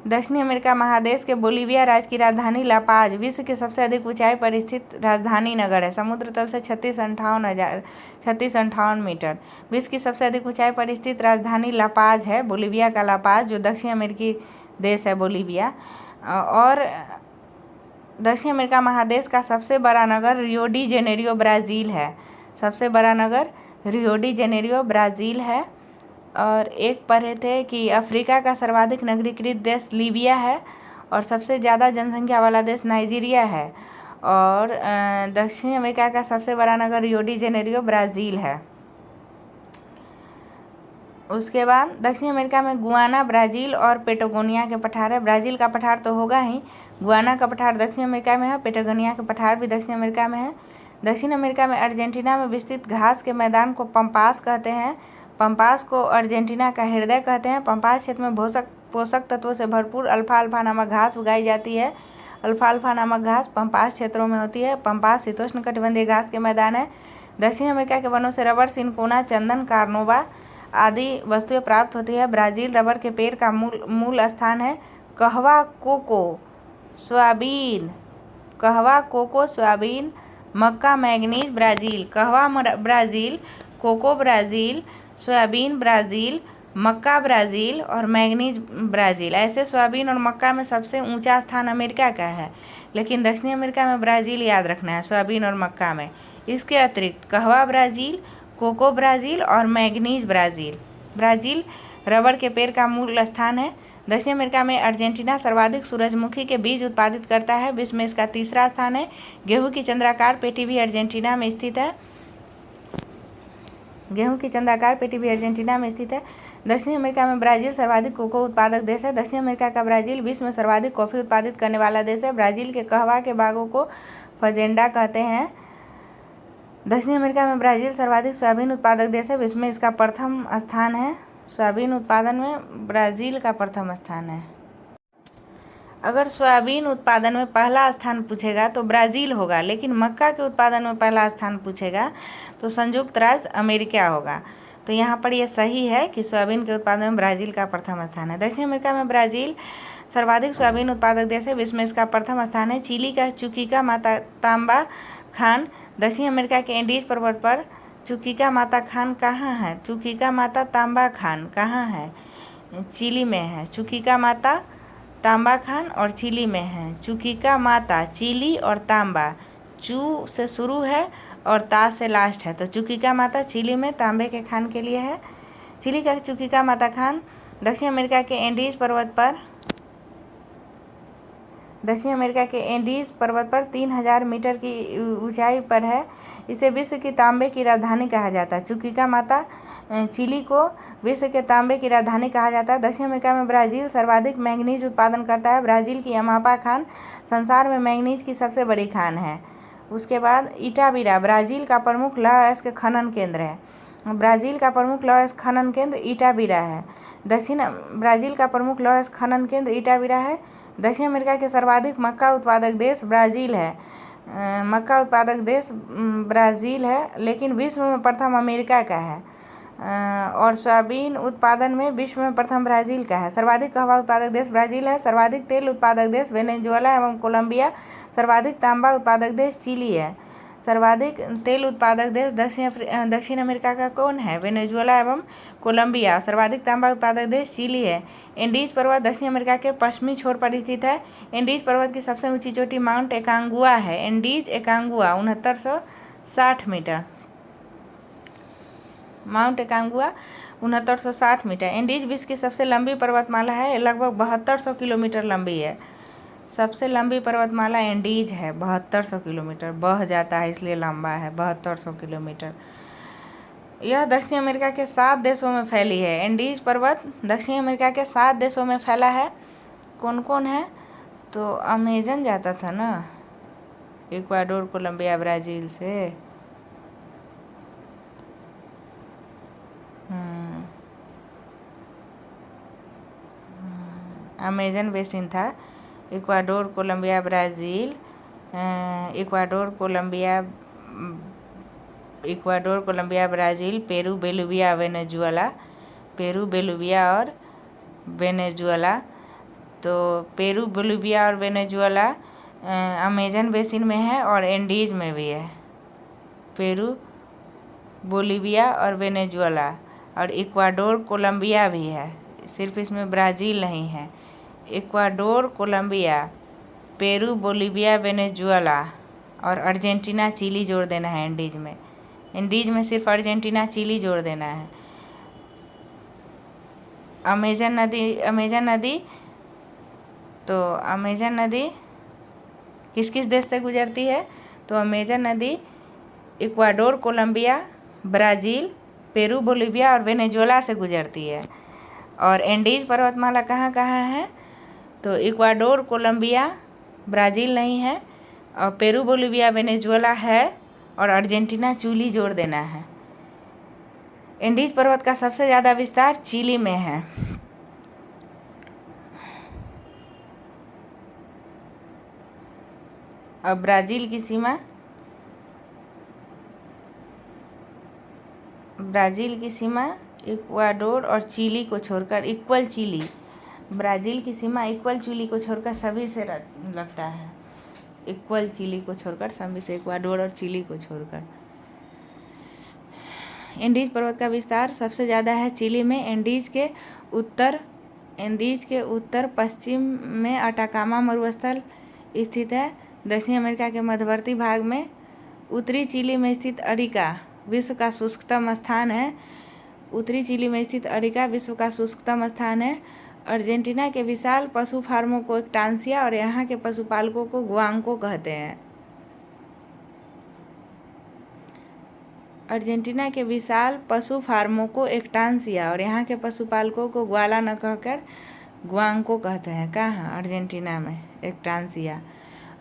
दक्षिणी अमेरिका महादेश के बोलीविया राज्य की राजधानी ला पाज विश्व की सबसे अधिक ऊंचाई पर स्थित राजधानी नगर है। समुद्र तल से 3658 मीटर। विश्व की सबसे अधिक ऊंचाई पर स्थित राजधानी ला पाज है, बोलीविया का ला पाज, जो दक्षिण अमेरिकी देश है बोलीविया। और दक्षिण अमेरिका महादेश का सबसे बड़ा नगर रियो डी जेनेरियो ब्राज़ील है। सबसे बड़ा नगर रियो डी जेनेरियो ब्राज़ील है। और एक पढ़े थे कि अफ्रीका का सर्वाधिक नगरीकृत देश लीबिया है और सबसे ज़्यादा जनसंख्या वाला देश नाइजीरिया है। और दक्षिण अमेरिका का सबसे बड़ा नगर रियो डी जेनेरियो ब्राज़ील है। उसके बाद दक्षिण अमेरिका में गुआना, ब्राज़ील और पेटागोनिया के पठार है। ब्राज़ील का पठार तो होगा ही, गुआना का पठार दक्षिण अमेरिका में है, पेटागोनिया का पठार भी दक्षिण अमेरिका में है। दक्षिण अमेरिका में अर्जेंटीना में विस्तृत घास के मैदान को पम्पास कहते हैं। पम्पास को अर्जेंटीना का हृदय कहते हैं। पम्पास क्षेत्र में पोषक तत्वों से भरपूर अल्फाल्फा नामक घास उगाई जाती है। अल्फाल्फा नामक घास पम्पास क्षेत्रों में होती है। पम्पास शीतोष्णकटिबंधीय घास के मैदान है। दक्षिण अमेरिका के वनों से रबर, सिनकोना, चंदन, कार्नोबा आदि वस्तुएं प्राप्त होती है। ब्राज़ील रबर के पेड़ का मूल स्थान है। कहवा, कोको, सोयाबीन, मक्का, मैंगनीज ब्राज़ील। कहवा Brazil, cocoa Brazil, soybean Brazil, मक्का ब्राज़ील और मैंगनीज ब्राज़ील। ऐसे सोयाबीन और मक्का में सबसे ऊंचा स्थान अमेरिका का है, लेकिन दक्षिणी अमेरिका में ब्राज़ील याद रखना है सोयाबीन और मक्का में। इसके अतिरिक्त कहवा ब्राज़ील, कोको ब्राज़ील और मैंगनीज ब्राज़ील। ब्राज़ील रबर के पेड़ का मूल स्थान है। दक्षिण अमेरिका में अर्जेंटीना सर्वाधिक सूरजमुखी के बीज उत्पादित करता है। विश्व में इसका तीसरा स्थान है। गेहूं की चंद्राकार पेटी भी अर्जेंटीना में स्थित है। दक्षिण अमेरिका में ब्राज़ील सर्वाधिक कोको उत्पादक देश है। दक्षिण अमेरिका का ब्राज़ील विश्व में सर्वाधिक कॉफ़ी उत्पादित करने वाला देश है। ब्राज़ील के कहवा के बागों को फजेंडा कहते हैं। दक्षिण अमेरिका में ब्राज़ील सर्वाधिक सोयाबीन उत्पादक देश है। विश्व में इसका प्रथम स्थान है। सोयाबीन उत्पादन में ब्राज़ील का प्रथम स्थान है। अगर सोयाबीन उत्पादन में पहला स्थान पूछेगा तो ब्राज़ील होगा, लेकिन मक्का के उत्पादन में पहला स्थान पूछेगा तो संयुक्त राज्य अमेरिका होगा। तो यहाँ पर यह सही है कि सोयाबीन के उत्पादन में ब्राज़ील का प्रथम स्थान है। दक्षिण अमेरिका में ब्राज़ील सर्वाधिक सोयाबीन उत्पादक देश है। विश्व में इसका प्रथम स्थान है। चिली का चुकीका माता तांबा खान। दक्षिण अमेरिका के एंडीज पर्वत पर चुकीका माता खान कहाँ है? चुकीका माता तांबा खान कहाँ है? चिली में है। चुकीका माता तांबा खान और चिली में है। चुकीका माता चिली और तांबा चू से शुरू है और ता से लास्ट है, तो चुकीका माता चिली में तांबे के खान के लिए है। चिली का चुकीका माता खान दक्षिण अमेरिका के एंडीज पर्वत पर दक्षिण अमेरिका के एंडीज पर्वत पर 3000 मीटर की ऊंचाई पर है। इसे विश्व की तांबे की राजधानी कहा जाता है। चुकीका माता चिली को विश्व के तांबे की राजधानी कहा जाता है। दक्षिण अमेरिका में ब्राज़ील सर्वाधिक मैंगनीज उत्पादन करता है। ब्राज़ील की अमापा खान संसार में मैंगनीज की सबसे बड़ी खान है। उसके बाद इटाबिरा ब्राज़ील का प्रमुख लौह अयस्क खनन केंद्र है। ब्राज़ील का प्रमुख लौह अयस्क खनन केंद्र इटाबिरा है। ब्राज़ील का प्रमुख लौह अयस्क खनन केंद्र इटाबिरा है। दक्षिण अमेरिका के सर्वाधिक मक्का उत्पादक देश ब्राज़ील है। मक्का उत्पादक देश ब्राज़ील है, लेकिन विश्व में प्रथम अमेरिका का है। और सोयाबीन उत्पादन में विश्व में प्रथम ब्राज़ील का है। सर्वाधिक कहवा उत्पादक देश ब्राज़ील है। सर्वाधिक तेल उत्पादक देश वेनेजुएला एवं कोलंबिया। सर्वाधिक तांबा उत्पादक देश चिली है। सर्वाधिक तेल उत्पादक देश दक्षिण अमेरिका का कौन है? वेनेजुएला एवं कोलंबिया। सर्वाधिक तांबा उत्पादक देश चिली है। एंडीज पर्वत दक्षिण अमेरिका के पश्चिमी छोर पर स्थित है। एंडीज पर्वत की सबसे ऊंची चोटी माउंट एकांगुआ है। Andes Aconcagua 6960 metre. Mount Aconcagua 6960 metre. Andes विश्व की सबसे लंबी पर्वतमाला है, लगभग 7200 किलोमीटर लंबी है। सबसे लंबी पर्वतमाला एंडीज है, 7200 किलोमीटर। बह जाता है इसलिए लंबा है, 7200 किलोमीटर। यह दक्षिण अमेरिका के 7 देशों में फैली है। एंडीज पर्वत दक्षिण अमेरिका के 7 देशों में फैला है। कौन कौन है? तो अमेजन जाता था ना इक्वाडोर, कोलंबिया, ब्राज़ील से। अमेजन बेसिन था। Ecuador, Colombia, Brazil. Ecuador, Colombia, Brazil, Peru, Bolivia, Venezuela. Peru, Bolivia और वेनेजुएला। तो पेरू, बोलिविया और वेनेजुएला अमेजन बेसिन में है और एंडीज में भी है। पेरू, बोलिविया और वेनेजुएला। और इक्वाडोर, कोलंबिया भी है, सिर्फ इसमें ब्राज़ील नहीं है। Ecuador, Colombia, Peru, Bolivia, Venezuela और अर्जेंटीना, चिली जोड़ देना है एंडीज में। एंडीज में सिर्फ अर्जेंटीना, चिली जोड़ देना है। अमेजन नदी तो अमेजन नदी किस किस देश से गुजरती है? तो अमेजन नदी Ecuador, Colombia, Brazil, Peru, Bolivia और वेनेजुएला से गुजरती है। और एंडीज पर्वतमाला कहाँ कहाँ है? तो इक्वाडोर, कोलंबिया, ब्राज़ील नहीं है, और पेरू, बोलिविया, वेनेजुएला है, और अर्जेंटीना, चिली जोड़ देना है। एंडीज पर्वत का सबसे ज़्यादा विस्तार चिली में है। अब ब्राज़ील की सीमा इक्वाडोर और चिली को छोड़कर इक्वल चिली। ब्राज़ील की सीमा इक्वल चिली को छोड़कर सभी से लगता है। इक्वल चिली को छोड़कर सभी से, इक्वाडोर और चिली को छोड़कर। एंडीज पर्वत का विस्तार सबसे ज़्यादा है चिली में। एंडीज के उत्तर पश्चिम में अटाकामा मरुस्थल स्थित है। दक्षिण अमेरिका के मध्यवर्ती भाग में उत्तरी चिली में स्थित अरिका विश्व का शुष्कतम स्थान है। उत्तरी चिली में स्थित अरिका विश्व का शुष्कतम स्थान है। अर्जेंटीना के विशाल पशु फार्मों को एक्टांसिया और यहाँ के पशुपालकों को गुआंको कहते हैं। अर्जेंटीना के विशाल पशु फार्मों को एक्टांसिया और यहाँ के पशुपालकों को ग्वाला न कहकर गुआंको कहते हैं। कहाँ? अर्जेंटीना में एक्टांसिया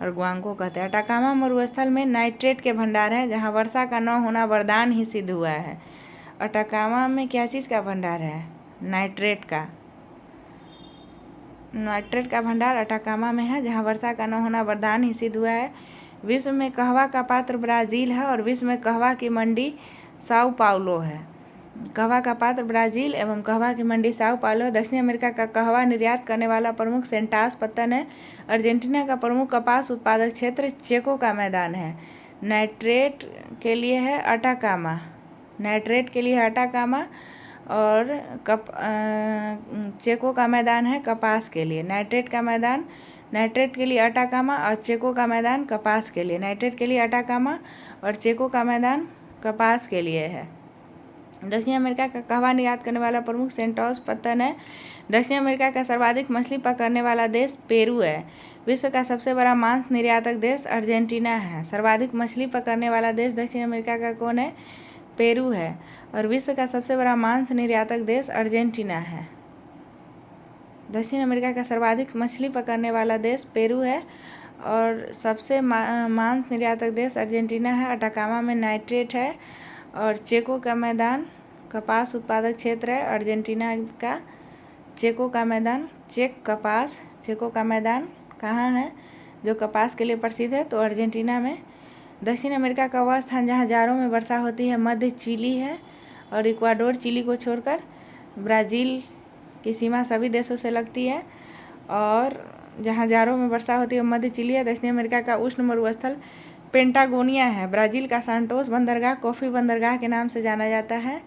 और गुआंको कहते हैं। अटाकामा मरुस्थल में नाइट्रेट के भंडार है, जहाँ वर्षा का न होना वरदान ही सिद्ध हुआ है। अटाकामा में क्या चीज़ का भंडार है? नाइट्रेट का भंडार अटाकामा में है, जहाँ वर्षा का न होना वरदान ही सिद्ध हुआ है। विश्व में कहवा का पात्र ब्राज़ील है और विश्व में कहवा की मंडी साओ पाउलो है। कहवा का पात्र ब्राज़ील एवं कहवा की मंडी साओ पाउलो। दक्षिण अमेरिका का कहवा निर्यात करने वाला प्रमुख सेंटास पत्तन है। अर्जेंटीना का प्रमुख कपास उत्पादक क्षेत्र चेको का मैदान है। नाइट्रेट के लिए है अटाकामा और चेको का मैदान है कपास के लिए। नाइट्रेट के लिए अटाकामा और चेको का मैदान कपास के लिए। नाइट्रेट के लिए अटाकामा और चेको का मैदान कपास के लिए है। दक्षिण अमेरिका का कहवा निर्यात करने वाला प्रमुख सेंटोस पत्तन है। दक्षिण अमेरिका का सर्वाधिक मछली पकड़ने वाला देश पेरू है। विश्व का सबसे बड़ा मांस निर्यातक देश अर्जेंटीना है। सर्वाधिक मछली पकड़ने वाला देश दक्षिण अमेरिका का कौन है? पेरू है। और विश्व का सबसे बड़ा मांस निर्यातक देश अर्जेंटीना है। दक्षिण अमेरिका का सर्वाधिक मछली पकड़ने वाला देश पेरू है और सबसे मांस निर्यातक देश अर्जेंटीना है। अटाकामा में नाइट्रेट है। और चेको का मैदान कपास उत्पादक क्षेत्र है अर्जेंटीना का। चेको का मैदान चेको का मैदान कहाँ है जो कपास के लिए प्रसिद्ध है? तो अर्जेंटीना में। दक्षिण अमेरिका का वह स्थान जहाँ जाड़ों में वर्षा होती है मध्य चिली है। और इक्वाडोर चिली को छोड़कर ब्राज़ील की सीमा सभी देशों से लगती है। और जहाँ जाड़ों में वर्षा होती है मध्य चिली है। दक्षिण अमेरिका का उष्ण मरुस्थल पेंटागोनिया है। ब्राज़ील का सांटोस बंदरगाह कॉफ़ी बंदरगाह के नाम से जाना जाता है।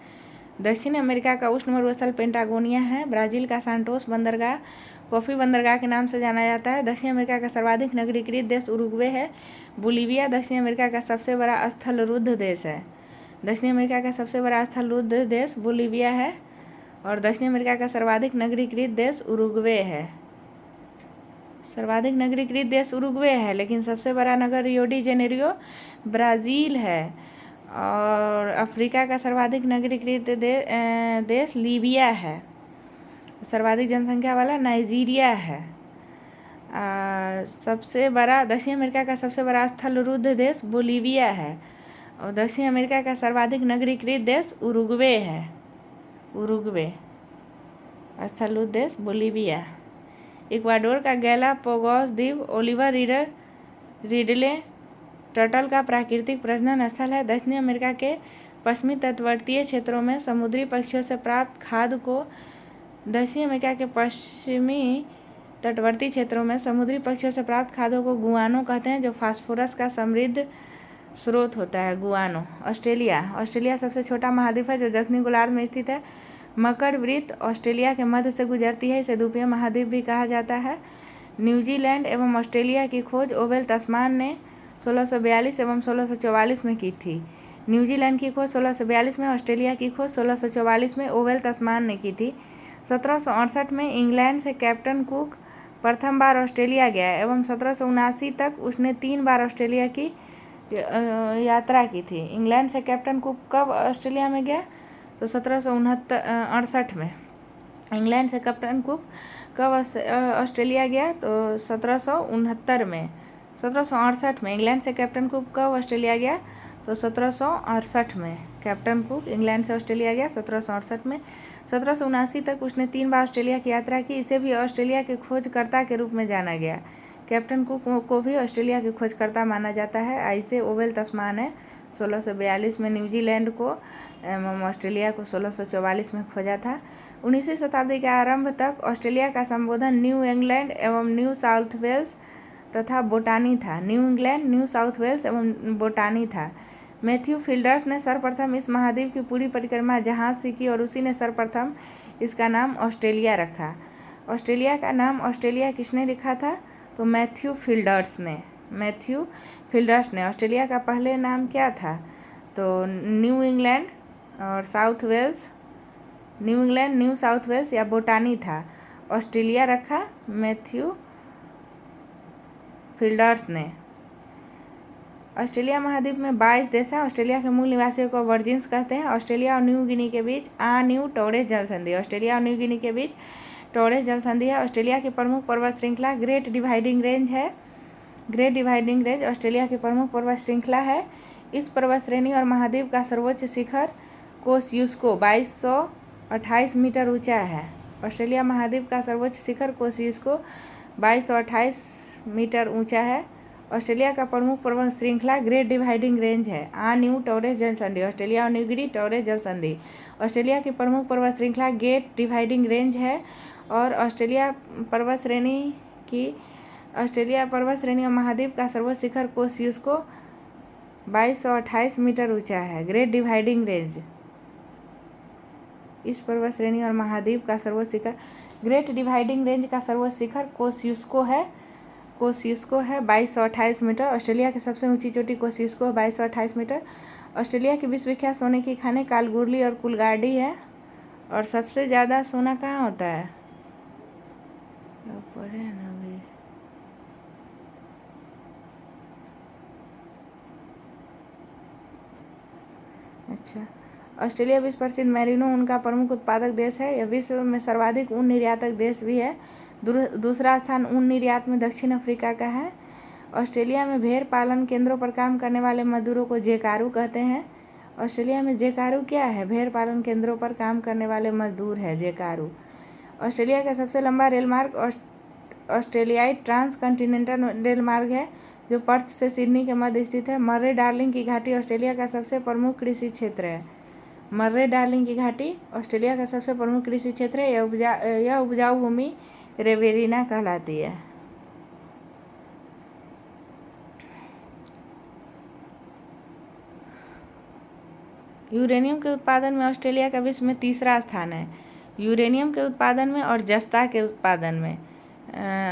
दक्षिण अमेरिका का उष्ण मरुस्थल पेंटागोनिया है। ब्राज़ील का सांटोस बंदरगाह कॉफ़ी बंदरगाह के नाम से जाना जाता है। दक्षिण अमेरिका का सर्वाधिक नगरीकृत देश उरुग्वे है। बोलीविया दक्षिण अमेरिका का सबसे बड़ा स्थलरुद्ध देश है। दक्षिण अमेरिका का सबसे बड़ा स्थलरुद्ध देश बोलीविया है। और दक्षिण अमेरिका का सर्वाधिक नगरीकृत देश उरुग्वे है। सर्वाधिक नगरीकृत देश उरुग्वे है, लेकिन सबसे बड़ा नगर रियो डी जेनेरियो ब्राज़ील है। और अफ्रीका का सर्वाधिक नगरीकृत देश लीबिया है। सर्वाधिक जनसंख्या वाला नाइजीरिया है। सबसे बड़ा दक्षिण अमेरिका का सबसे बड़ा स्थलरुद्ध देश बोलीविया है। और दक्षिण अमेरिका का सर्वाधिक नगरीकृत देश उरुग्वे है। उरुग्वे स्थलरुद्ध देश बोलीविया। इक्वाडोर का गैलापागोस द्वीप ओलिवर रिडले टर्टल का प्राकृतिक प्रजनन स्थल है। दक्षिण अमेरिका के पश्चिमी तटवर्तीय क्षेत्रों में समुद्री पक्षियों से प्राप्त खाद्य को दक्षिण अमेरिका के पश्चिमी तटवर्ती क्षेत्रों में समुद्री पक्षियों से प्राप्त खाद्यों को गुआनो कहते हैं, जो फास्फोरस का समृद्ध स्रोत होता है। गुआनो। ऑस्ट्रेलिया सबसे छोटा महाद्वीप है जो दक्षिणी गोलार्ध में स्थित है। मकर वृत्त ऑस्ट्रेलिया के मध्य से गुजरती है। इसे द्वीपीय महाद्वीप भी कहा जाता है। न्यूजीलैंड एवं ऑस्ट्रेलिया की खोज ओवेल तस्मान ने 1642 एवं 1644 में की थी। न्यूजीलैंड की खोज 1642 में, ऑस्ट्रेलिया की खोज 1644 में ओवेल तस्मान ने की थी। 1768 में इंग्लैंड से कैप्टन कुक प्रथम बार ऑस्ट्रेलिया गया एवं 1779 तक उसने 3 बार ऑस्ट्रेलिया की यात्रा की थी। इंग्लैंड से कैप्टन कुक कब ऑस्ट्रेलिया में गया? तो 1768 में। इंग्लैंड से कैप्टन कुक कब ऑस्ट्रेलिया गया? तो 1769 में। 1768 में। इंग्लैंड से कैप्टन कुक कब ऑस्ट्रेलिया गया? तो 1768 में। कैप्टन कुक इंग्लैंड से ऑस्ट्रेलिया गया 1768 में। 1779 तक उसने 3 बार ऑस्ट्रेलिया की यात्रा की। इसे भी ऑस्ट्रेलिया के खोजकर्ता के रूप में जाना गया। कैप्टन कुक को भी ऑस्ट्रेलिया के खोजकर्ता माना जाता है। ऐसे ओवेल तस्मान ने 1642 में न्यूजीलैंड को एवं ऑस्ट्रेलिया को 1644 में खोजा था। 19वीं शताब्दी के आरंभ तक ऑस्ट्रेलिया का संबोधन न्यू इंग्लैंड एवं न्यू साउथ वेल्स तथा बोटानी था। New England, New South Wales एवं बोटानी था। मैथ्यू फिल्डर्स ने सर्वप्रथम इस महाद्वीप की पूरी परिक्रमा जहाज से की और उसी ने सर्वप्रथम इसका नाम ऑस्ट्रेलिया रखा। ऑस्ट्रेलिया का नाम ऑस्ट्रेलिया किसने लिखा था? तो मैथ्यू फिल्डर्स ने। मैथ्यू फिल्डर्स ने। ऑस्ट्रेलिया का पहले नाम क्या था? तो न्यू इंग्लैंड और South Wales, New England, New South Wales या बोटानी था। ऑस्ट्रेलिया रखा मैथ्यू फिल्डर्स ने। ऑस्ट्रेलिया महाद्वीप में 22 देश हैं। ऑस्ट्रेलिया के मूल निवासियों को वर्जिन्स कहते हैं। ऑस्ट्रेलिया और न्यू गिनी के बीच न्यू टोरेस जल संधि। ऑस्ट्रेलिया और न्यू गिनी के बीच टोरेस जल संधि है। ऑस्ट्रेलिया की प्रमुख पर्वत श्रृंखला ग्रेट डिवाइडिंग रेंज है। ग्रेट डिवाइडिंग रेंज ऑस्ट्रेलिया की प्रमुख पर्वत श्रृंखला है। इस पर्वत श्रेणी और महाद्वीप का सर्वोच्च शिखर कोसियुस्को 2228 मीटर ऊंचा है। ऑस्ट्रेलिया महाद्वीप का सर्वोच्च शिखर कोसियुस्को 2228 मीटर ऊंचा है। ऑस्ट्रेलिया का प्रमुख पर्वत श्रृंखला ग्रेट डिवाइडिंग रेंज है। न्यू टोरेस जल संधि। ऑस्ट्रेलिया और न्यूगिनी टोरेस जल संधि। ऑस्ट्रेलिया की प्रमुख पर्वत श्रृंखला ग्रेट डिवाइडिंग रेंज है। और ऑस्ट्रेलिया पर्वत श्रेणी और महाद्वीप का सर्वोच्च शिखर कोसियुस्को 2228 मीटर ऊंचा है। ग्रेट डिवाइडिंग रेंज इस पर्वत श्रेणी और महाद्वीप का सर्वोच्च शिखर, ग्रेट डिवाइडिंग रेंज का सर्वोच्च शिखर कोसियुस्को है 2228 मीटर। ऑस्ट्रेलिया की सबसे ऊंची चोटी कोसियुस्को है 2228 मीटर। ऑस्ट्रेलिया की विश्वविख्यात सोने की खानें कालगुरली और कुलगाडी है। और सबसे ज़्यादा सोना कहाँ होता है? अच्छा, ऑस्ट्रेलिया विश्व प्रसिद्ध मेरिनो ऊन का प्रमुख उत्पादक देश है। यह विश्व में सर्वाधिक ऊन निर्यातक देश भी है। दूसरा स्थान ऊन निर्यात में दक्षिण अफ्रीका का है। ऑस्ट्रेलिया में भेड़ पालन केंद्रों पर काम करने वाले मजदूरों को जेकारू कहते हैं। ऑस्ट्रेलिया में जेकारू क्या है? भेड़ पालन केंद्रों पर काम करने वाले मजदूर है जेकारू। ऑस्ट्रेलिया का सबसे लंबा रेल मार्ग ऑस्ट्रेलियाई ट्रांस कॉन्टिनेंटल रेल मार्ग है, जो पर्थ से सिडनी के मध्य स्थित है। मर्रे डार्लिंग की घाटी ऑस्ट्रेलिया का सबसे प्रमुख कृषि क्षेत्र है। मर्रे डार्लिंग की घाटी ऑस्ट्रेलिया का सबसे प्रमुख कृषि क्षेत्र है। यह उपजाऊ भूमि रेवेरिना कहलाती है। यूरेनियम के उत्पादन में ऑस्ट्रेलिया का विश्व में तीसरा स्थान है। यूरेनियम के उत्पादन में और जस्ता के उत्पादन में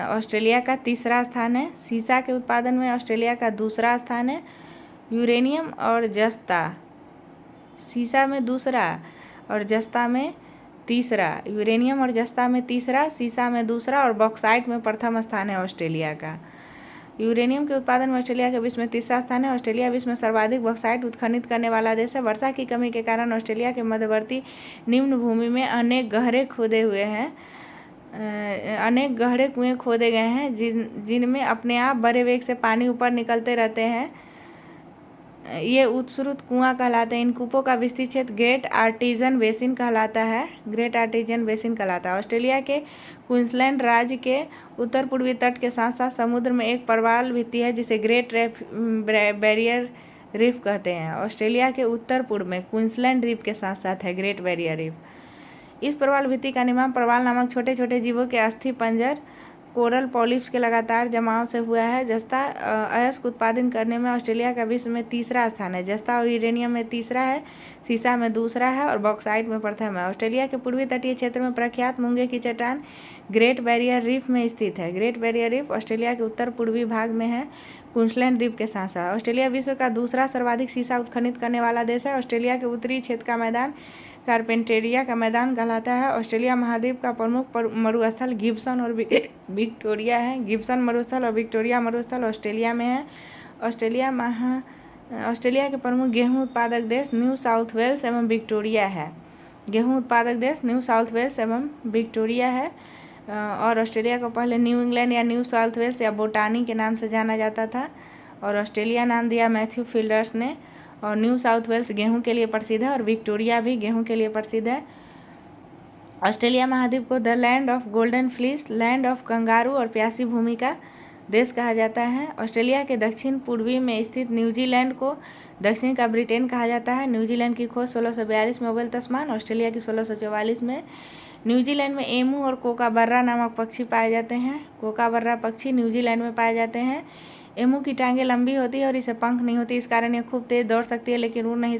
ऑस्ट्रेलिया का तीसरा स्थान है। सीसा के उत्पादन में ऑस्ट्रेलिया का दूसरा स्थान है। यूरेनियम और जस्ता, सीसा में दूसरा और जस्ता में तीसरा। यूरेनियम और जस्ता में तीसरा, सीसा में दूसरा और बॉक्साइट में प्रथम स्थान है ऑस्ट्रेलिया का। यूरेनियम के उत्पादन में ऑस्ट्रेलिया के विश्व में तीसरा स्थान है। ऑस्ट्रेलिया विश्व में सर्वाधिक बॉक्साइट उत्खनित करने वाला देश है। वर्षा की कमी के कारण ऑस्ट्रेलिया के मध्यवर्ती निम्न भूमि में अनेक गहरे कुएं खोदे गए हैं, जिनमें अपने आप बड़े वेग से पानी ऊपर निकलते रहते हैं। ये उत्स्रुत कुआं कहलाते हैं। इन कूपों का विस्तृत क्षेत्र ग्रेट आर्टिजन बेसिन कहलाता है। ऑस्ट्रेलिया के क्वींसलैंड राज्य के उत्तर पूर्वी तट के साथ साथ समुद्र में एक प्रवाल भित्ति है, जिसे ग्रेट बैरियर रीफ कहते हैं। ऑस्ट्रेलिया के उत्तर पूर्व में क्वींसलैंड द्वीप के साथ साथ है ग्रेट बैरियर रीफ। इस प्रवाल भित्ति का निर्माण प्रवाल नामक छोटे छोटे जीवों के अस्थि पंजर कोरल पॉलिप्स के लगातार जमाव से हुआ है। जस्ता अयस्क उत्पादन करने में ऑस्ट्रेलिया का विश्व में तीसरा स्थान है। जस्ता और यूरेनियम में तीसरा है, सीसा में दूसरा है और बॉक्साइट में प्रथम है। ऑस्ट्रेलिया के पूर्वी तटीय क्षेत्र में प्रख्यात मूंगे की चट्टान ग्रेट बैरियर रीफ में स्थित है। ग्रेट बैरियर रीफ ऑस्ट्रेलिया के उत्तर पूर्वी भाग में है, क्वींसलैंड द्वीप के साथ साथ। ऑस्ट्रेलिया विश्व का दूसरा सर्वाधिक सीसा उत्खनित करने वाला देश है। ऑस्ट्रेलिया के उत्तरी क्षेत्र का मैदान कार्पेंटेरिया का मैदान कहलाता है। ऑस्ट्रेलिया महाद्वीप का प्रमुख मरुस्थल गिब्सन और विक्टोरिया है। गिब्सन मरुस्थल और विक्टोरिया मरुस्थल ऑस्ट्रेलिया में है। ऑस्ट्रेलिया के प्रमुख गेहूं उत्पादक देश न्यू साउथ वेल्स एवं विक्टोरिया है। गेहूं उत्पादक देश न्यू साउथ वेल्स एवं विक्टोरिया है। और ऑस्ट्रेलिया को पहले न्यू इंग्लैंड या न्यू साउथ वेल्स या बोटानी के नाम से जाना जाता था, और ऑस्ट्रेलिया नाम दिया मैथ्यू फील्डर्स ने। और न्यू साउथ वेल्स गेहूं के लिए प्रसिद्ध है और विक्टोरिया भी गेहूं के लिए प्रसिद्ध है। ऑस्ट्रेलिया महाद्वीप को the land of golden fleece, land of kangaroo और प्यासी भूमि का देश कहा जाता है। ऑस्ट्रेलिया के दक्षिण पूर्वी में स्थित न्यूजीलैंड को दक्षिण का ब्रिटेन कहा जाता है। न्यूजीलैंड की खोज 1642 में हुई तस्मान, ऑस्ट्रेलिया की 1644 में। न्यूजीलैंड में एमू और कोकाबर्रा नामक पक्षी पाए जाते हैं। कोकाबर्रा पक्षी न्यूजीलैंड में पाए जाते हैं। एमू की टांगें लंबी होती है और इसे पंख नहीं होती, इस कारण ये खूब तेज दौड़ सकती है लेकिन उड़ नहीं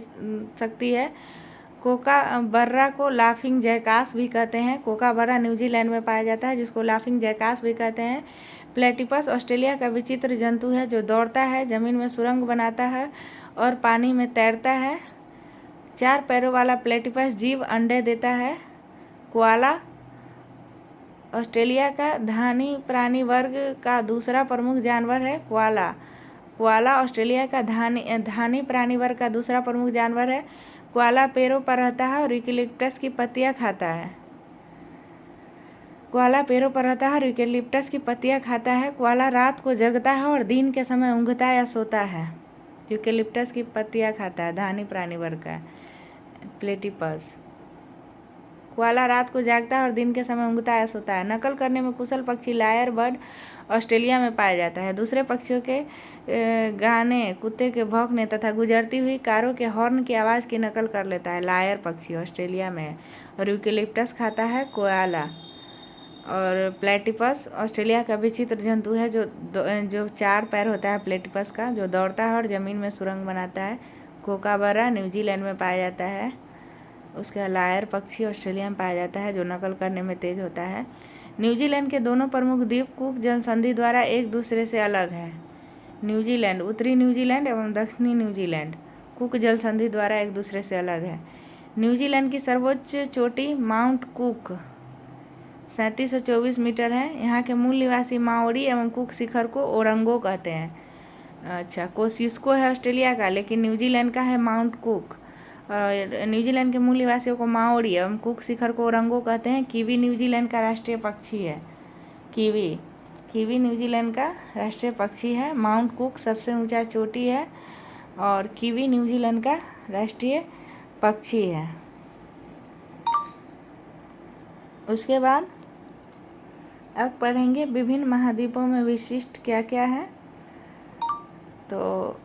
सकती है। कोकाबर्रा को लाफिंग जैकास भी कहते हैं। कोकाबर्रा न्यूजीलैंड में पाया जाता है, जिसको लाफिंग जैकास भी कहते हैं। प्लेटिपस ऑस्ट्रेलिया का विचित्र जंतु है, जो दौड़ता है, जमीन में सुरंग बनाता है और पानी में तैरता है। 4 पैरों वाला प्लेटिपस जीव अंडे देता है। कोआला ऑस्ट्रेलिया का धानी प्राणी वर्ग का दूसरा प्रमुख जानवर है। कोआला ऑस्ट्रेलिया का धानी प्राणी वर्ग का दूसरा प्रमुख जानवर है। कोआला पेड़ों पर रहता है और यूकेलिप्टस की पत्तियां खाता है। कोआला रात को जगता है और दिन के समय ऊँघता या सोता है। यूकेलिप्टस की पत्तियां खाता है, धानी प्राणी वर्ग का प्लेटिपस। कोआला रात को जागता है और दिन के समय ऊँघता या सोता है। नकल करने में कुशल पक्षी लायर बर्ड ऑस्ट्रेलिया में पाया जाता है। दूसरे पक्षियों के गाने, कुत्ते के भौंकने तथा गुजरती हुई कारों के हॉर्न की आवाज़ की नकल कर लेता है। लायर पक्षी ऑस्ट्रेलिया में है और यूकेलिप्टस खाता है कोआला। और प्लेटिपस ऑस्ट्रेलिया का विचित्र जंतु है, जो 4 पैर होता है प्लेटिपस का, जो दौड़ता है और ज़मीन में सुरंग बनाता है। कोकाबर्रा न्यूजीलैंड में पाया जाता है। उसका लायर पक्षी ऑस्ट्रेलिया में पाया जाता है, जो नकल करने में तेज होता है। न्यूजीलैंड के दोनों प्रमुख द्वीप कुक जलसंधि द्वारा एक दूसरे से अलग है। न्यूजीलैंड, उत्तरी न्यूजीलैंड एवं दक्षिणी न्यूजीलैंड कुक जलसंधि द्वारा एक दूसरे से अलग है। न्यूजीलैंड की सर्वोच्च चोटी माउंट कुक 3724 मीटर है। यहाँ के मूल निवासी माओरी एवं कुक शिखर को ओरंगो कहते हैं। अच्छा, कोसिस्को है ऑस्ट्रेलिया का, लेकिन न्यूजीलैंड का है माउंट कुक। और न्यूजीलैंड के मूल निवासियों को माओरी एवं कुक शिखर को ओरंगो कहते हैं। कीवी न्यूजीलैंड का राष्ट्रीय पक्षी है। कीवी न्यूजीलैंड का राष्ट्रीय पक्षी है। माउंट कुक सबसे ऊंचा चोटी है और कीवी न्यूजीलैंड का राष्ट्रीय पक्षी है। उसके बाद अब पढ़ेंगे विभिन्न महाद्वीपों में विशिष्ट क्या क्या है। तो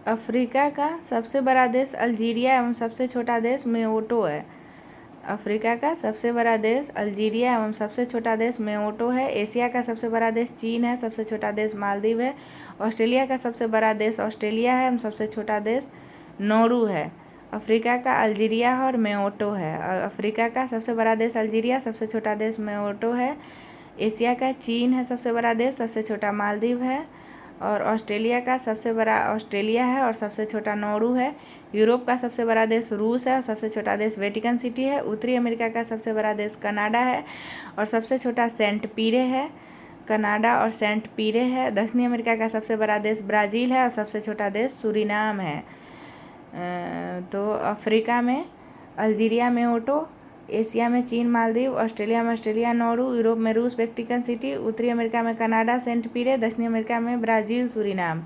अफ्रीका का सबसे बड़ा देश अल्जीरिया एवं सबसे छोटा देश मेओटो है। अफ्रीका का सबसे बड़ा देश अल्जीरिया एवं सबसे छोटा देश मेओटो है। एशिया का सबसे बड़ा देश चीन है। सबसे छोटा देश मालदीव है। ऑस्ट्रेलिया का सबसे बड़ा देश ऑस्ट्रेलिया है एवं सबसे छोटा देश नौरू है। अफ्रीका का अल्जीरिया और मेओटो है। अफ्रीका का सबसे बड़ा देश अल्जीरिया, सबसे छोटा देश मेओटो है। एशिया का चीन है सबसे बड़ा देश, सबसे छोटा मालदीव है। और ऑस्ट्रेलिया का सबसे बड़ा ऑस्ट्रेलिया है और सबसे छोटा नौरू है। यूरोप का सबसे बड़ा देश रूस है और सबसे छोटा देश वेटिकन सिटी है। उत्तरी अमेरिका का सबसे बड़ा देश कनाडा है और सबसे छोटा सेंट पीरे है। कनाडा और सेंट पीरे है। दक्षिणी अमेरिका का सबसे बड़ा देश ब्राज़ील है और सबसे छोटा देश सूरीनाम है। तो अफ्रीका में अल्जीरिया मेओटो, एशिया में चीन मालदीव, ऑस्ट्रेलिया में ऑस्ट्रेलिया नौरू, यूरोप में रूस वेटिकन सिटी, उत्तरी अमेरिका में कनाडा सेंट पीरे, दक्षिणी अमेरिका में ब्राज़ील सूरीनाम।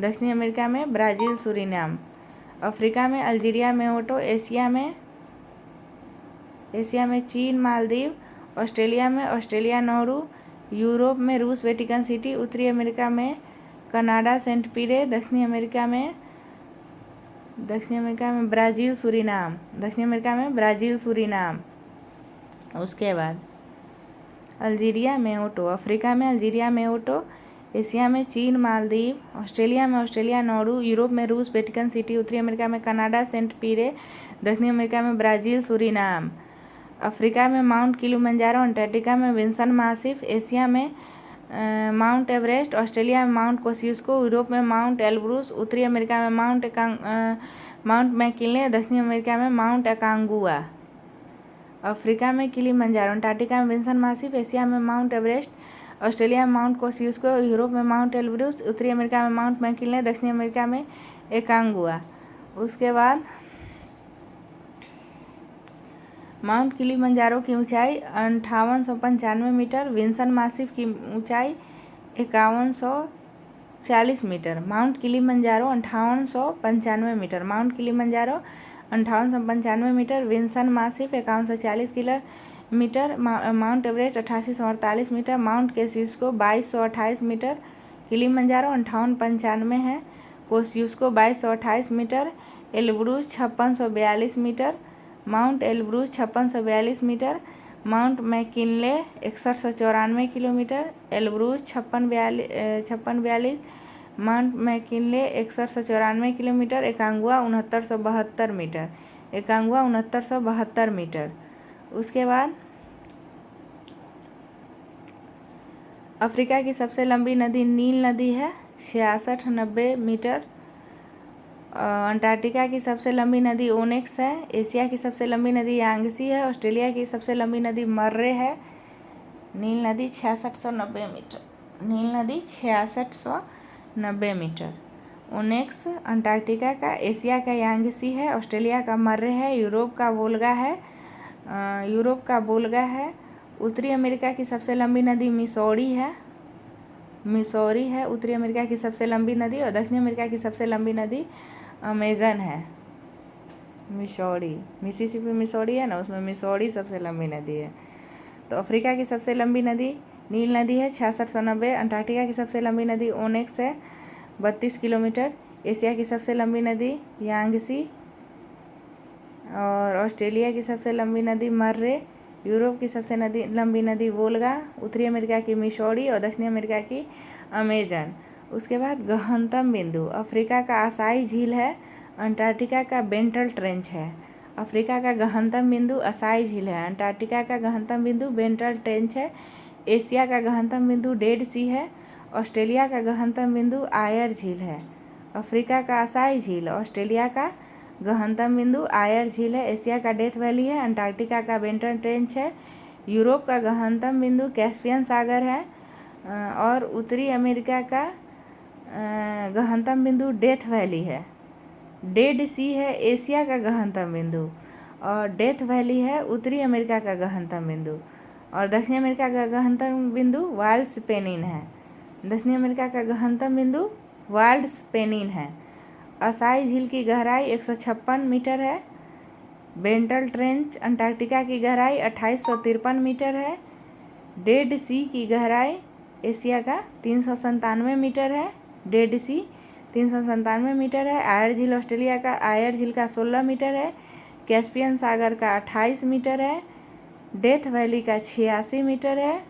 दक्षिणी अमेरिका में ब्राज़ील सूरीनाम। अफ्रीका में अल्जीरिया मेओटो, एशिया में चीन मालदीव, ऑस्ट्रेलिया में ऑस्ट्रेलिया नौरू, यूरोप में रूस वेटिकन सिटी, उत्तरी अमेरिका में कनाडा सेंट पीरे, दक्षिणी अमेरिका में ब्राज़ील सूरीनाम। दक्षिणी अमेरिका में ब्राज़ील सूरीनाम। उसके बाद अल्जीरिया मेओटो, अफ्रीका में अल्जीरिया मेओटो, एशिया में चीन मालदीव, ऑस्ट्रेलिया में ऑस्ट्रेलिया नौरू, यूरोप में रूस वेटिकन सिटी, उत्तरी अमेरिका में कनाडा सेंट पीरे, दक्षिणी अमेरिका में ब्राज़ील सूरीनाम। अफ्रीका में माउंट किलिमंजारो, अंटार्कटिका में विंसन मासिफ, एशिया में माउंट एवरेस्ट, ऑस्ट्रेलिया में माउंट कोसियुस्को, यूरोप में माउंट एल्ब्रूस, उत्तरी अमेरिका में माउंट मैकिन्ले, दक्षिणी अमेरिका में माउंट अकांगुआ। अफ्रीका में किलिमंजारो, अंटार्कटिका में विंसन मासिफ, एशिया में माउंट एवरेस्ट, ऑस्ट्रेलिया में माउंट कोसियुस्को, यूरोप में माउंट एल्ब्रूस, उत्तरी अमेरिका में माउंट मैकिन्ले, दक्षिणी अमेरिका में अकांगुआ। उसके बाद माउंट किलिमंजारो की ऊंचाई 5895 मीटर, विंसन मासिफ की ऊंचाई 5140 metre. Mount Kilimanjaro 5895 metre, Mount Kilimanjaro 5895 metre, Vinson massif 5140 metre, Mount Everest 8848 metre, Mount Kosciuszko 2228 metre, Kilimanjaro 5895 है, Kosciuszko 2228 metre, Elbrus 5642 metre, Mount Elbrus 5642 metre, Mount McKinley 6194 kilometre, Elbrus 5642, Mount McKinley 6194 kilometre, Aconcagua 6972 metre, Aconcagua 6972 metre. उसके बाद Africa की सबसे लंबी नदी नील नदी है 6690 metre. Antarctica की सबसे लंबी नदी ओनेक्स है। एशिया की सबसे लंबी नदी यांगसी है। ऑस्ट्रेलिया की सबसे लंबी नदी मर्रे है। नील नदी 6690 मीटर, नील नदी 6690 मीटर। ओनेक्स अंटार्कटिका का, एशिया का यांगसी है, ऑस्ट्रेलिया का मर्रे है, यूरोप का वोल्गा है। उत्तरी अमेरिका की सबसे लंबी नदी मिसौरी है उत्तरी अमेरिका की सबसे लंबी नदी, और दक्षिणी अमेरिका की सबसे लंबी नदी अमेजन है। मिसिसिपी मिसौरी है ना, उसमें मिसौरी सबसे लंबी नदी है। तो अफ्रीका की सबसे लंबी नदी नील नदी है 6690। अंटार्कटिका की सबसे लंबी नदी ओनेक्स है 32 किलोमीटर। एशिया की सबसे लंबी नदी यांगसी, और ऑस्ट्रेलिया की सबसे लंबी नदी मर्रे, यूरोप की सबसे लंबी नदी वोल्गा, उत्तरी अमेरिका की मिसौरी और दक्षिणी अमेरिका की अमेजन। उसके बाद गहनतम बिंदु, अफ्रीका का असाई झील है, अंटार्कटिका का बेंटल ट्रेंच है। अफ्रीका का गहनतम बिंदु असाई झील है, अंटार्कटिका का गहनतम बिंदु बेंटल ट्रेंच है। एशिया का गहनतम बिंदु डेड सी है। ऑस्ट्रेलिया का गहनतम बिंदु आयर झील है। अफ्रीका का असाई झील, ऑस्ट्रेलिया का गहनतम बिंदु आयर झील है। एशिया का डेथ वैली है। अंटार्कटिका का बेंटल ट्रेंच है। यूरोप का गहनतम बिंदु कैस्पियन सागर है, और उत्तरी अमेरिका का गहनतम बिंदु डेथ वैली है। डेड सी है एशिया का गहनतम बिंदु, और डेथ वैली है उत्तरी अमेरिका का गहनतम बिंदु, और दक्षिणी अमेरिका का गहनतम बिंदु वाल्ड्स पेनिन है। दक्षिणी अमेरिका का गहनतम बिंदु वाल्ड्स पेनिन है। असाई झील की गहराई 156 मीटर है। बेंटल ट्रेंच अंटार्कटिका की गहराई 2853 मीटर है। डेड सी की गहराई एशिया का 397 मीटर है। डेड सी 397 मीटर है। आयर झील ऑस्ट्रेलिया का आयर झील का 16 मीटर है। कैस्पियन सागर का 28 मीटर है। डेथ वैली का 86 मीटर है।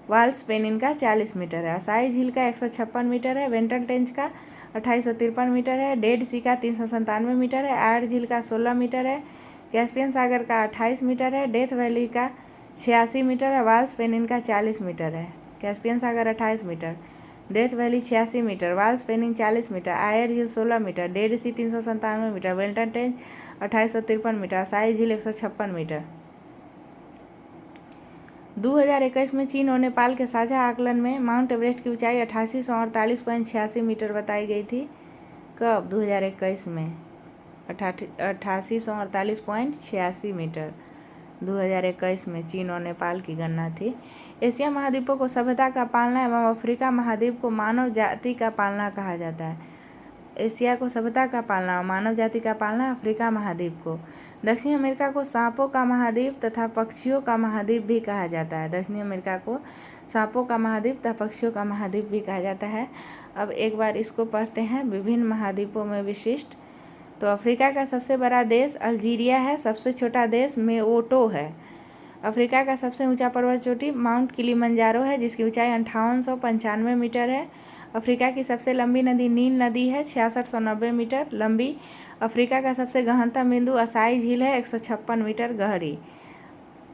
वाल्स पेनिन का 40 मीटर है। असाई झील का 156 मीटर है। वेंटल ट्रेंच का 2853 मीटर है। डेड सी का 397 मीटर है। आयर झील का 16 मीटर है। कैस्पियन सागर का 28 मीटर है। डेथ वैली का 86 मीटर है। वाल्स पेनिन का 40 मीटर है। कैस्पियन सागर 28 मीटर, डेथ वैली 86 मीटर, वाल्स पेनिन 40 मीटर, आयर झील 16 मीटर, डेड सी 397 मीटर, वेंटल ट्रेंच 2853 मीटर, असाई झील 156 मीटर। 2021 में चीन और नेपाल के साझा आकलन में माउंट एवरेस्ट की ऊंचाई 8848.86 मीटर बताई गई थी। कब? 2021 में 8848.86 मीटर 2021 में चीन और नेपाल की गणना थी। एशिया महाद्वीपों को सभ्यता का पालना एवं अफ्रीका महाद्वीप को मानव जाति का पालना कहा जाता है। एशिया को सभ्यता का पालना, मानव जाति का पालना, अफ्रीका महाद्वीप को। दक्षिणी अमेरिका को सांपों का महाद्वीप तथा पक्षियों का महाद्वीप भी कहा जाता है। दक्षिणी अमेरिका को सांपों का महाद्वीप तथा पक्षियों का महाद्वीप भी कहा जाता है। अब एक बार इसको पढ़ते हैं, विभिन्न महाद्वीपों में विशिष्ट। तो अफ्रीका का सबसे बड़ा देश अल्जीरिया है। सबसे छोटा देश मेओटो है। अफ्रीका का सबसे ऊंचा पर्वत चोटी माउंट किलिमंजारो है, जिसकी ऊंचाई 5895 मीटर है। अफ्रीका की सबसे लंबी नदी नील नदी है, 6690 मीटर लंबी। अफ्रीका का सबसे गहनतम बिंदु असाई झील है, 156 मीटर गहरी।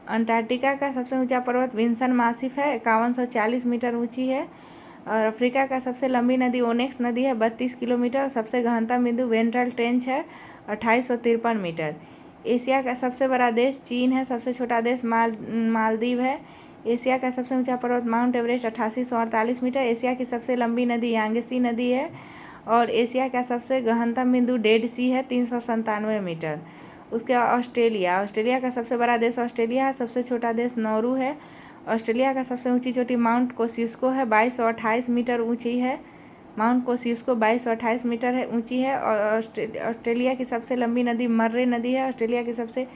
अंटार्कटिका का सबसे ऊंचा पर्वत विंसन मासिफ है, 5140 मीटर ऊंची है। और अफ्रीका का सबसे लंबी नदी ओनेक्स नदी है, 32 किलोमीटर। और सबसे गहनतम बिंदु वेंट्रल ट्रेंच है, 2853 मीटर। एशिया का सबसे बड़ा देश चीन है। सबसे छोटा देश मालदीव है। एशिया का सबसे ऊंचा पर्वत माउंट एवरेस्ट 8848 मीटर। एशिया की सबसे लंबी नदी यांगसी नदी है। और एशिया का सबसे गहनतम बिंदु डेड सी है, 397 मीटर। उसके ऑस्ट्रेलिया का सबसे बड़ा देश ऑस्ट्रेलिया है। सबसे छोटा देश नौरू है। ऑस्ट्रेलिया का सबसे ऊंची चोटी माउंट कोसियुस्को है, 2228 मीटर ऊंची है। माउंट कोसियुस्को 2228 मीटर है ऊंची है। और ऑस्ट्रेलिया की सबसे लंबी नदी मर्रे नदी है। ऑस्ट्रेलिया की सबसे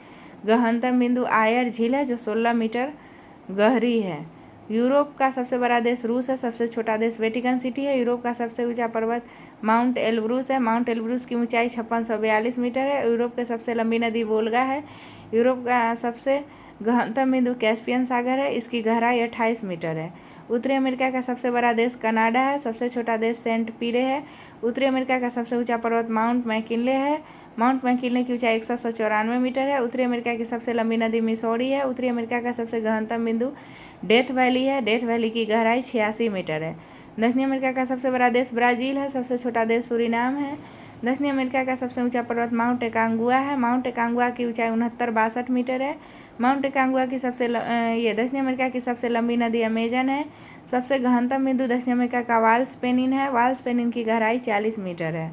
गहनतम बिंदु आयर झील है, जो 16 मीटर गहरी है। यूरोप का सबसे बड़ा देश रूस है। सबसे छोटा देश वेटिकन सिटी है। यूरोप का सबसे ऊंचा पर्वत माउंट एल्ब्रूस है। माउंट एल्ब्रूस की ऊंचाई 5642 मीटर है। यूरोप की सबसे लंबी नदी वोल्गा है। यूरोप का सबसे गहनतम बिंदु कैस्पियन सागर है, इसकी गहराई 28 मीटर है। उत्तरी अमेरिका का सबसे बड़ा देश कनाडा है। सबसे छोटा देश सेंट पीरे है। उत्तरी अमेरिका का सबसे ऊंचा पर्वत माउंट मैकिनले है। माउंट मैकिनले की ऊंचाई 194 मीटर है। उत्तरी अमेरिका की सबसे लंबी नदी मिसौरी है। उत्तरी अमेरिका का सबसे गहनतम बिंदु डेथ वैली है। डेथ वैली की गहराई 86 मीटर है। दक्षिणी अमेरिका का सबसे बड़ा देश ब्राज़ील है। सबसे छोटा देश सूरीनाम है। दक्षिणी अमेरिका का सबसे ऊंचा पर्वत माउंट एकांगुआ है। माउंट एकांगुआ की ऊंचाई 6962 मीटर है। माउंट एकांगुआ की दक्षिणी अमेरिका की सबसे लंबी नदी अमेजन है। सबसे गहनतम बिंदु दक्षिणी अमेरिका का वाल्स पेनिन है। वाल्स पेनिन की गहराई 40 मीटर है।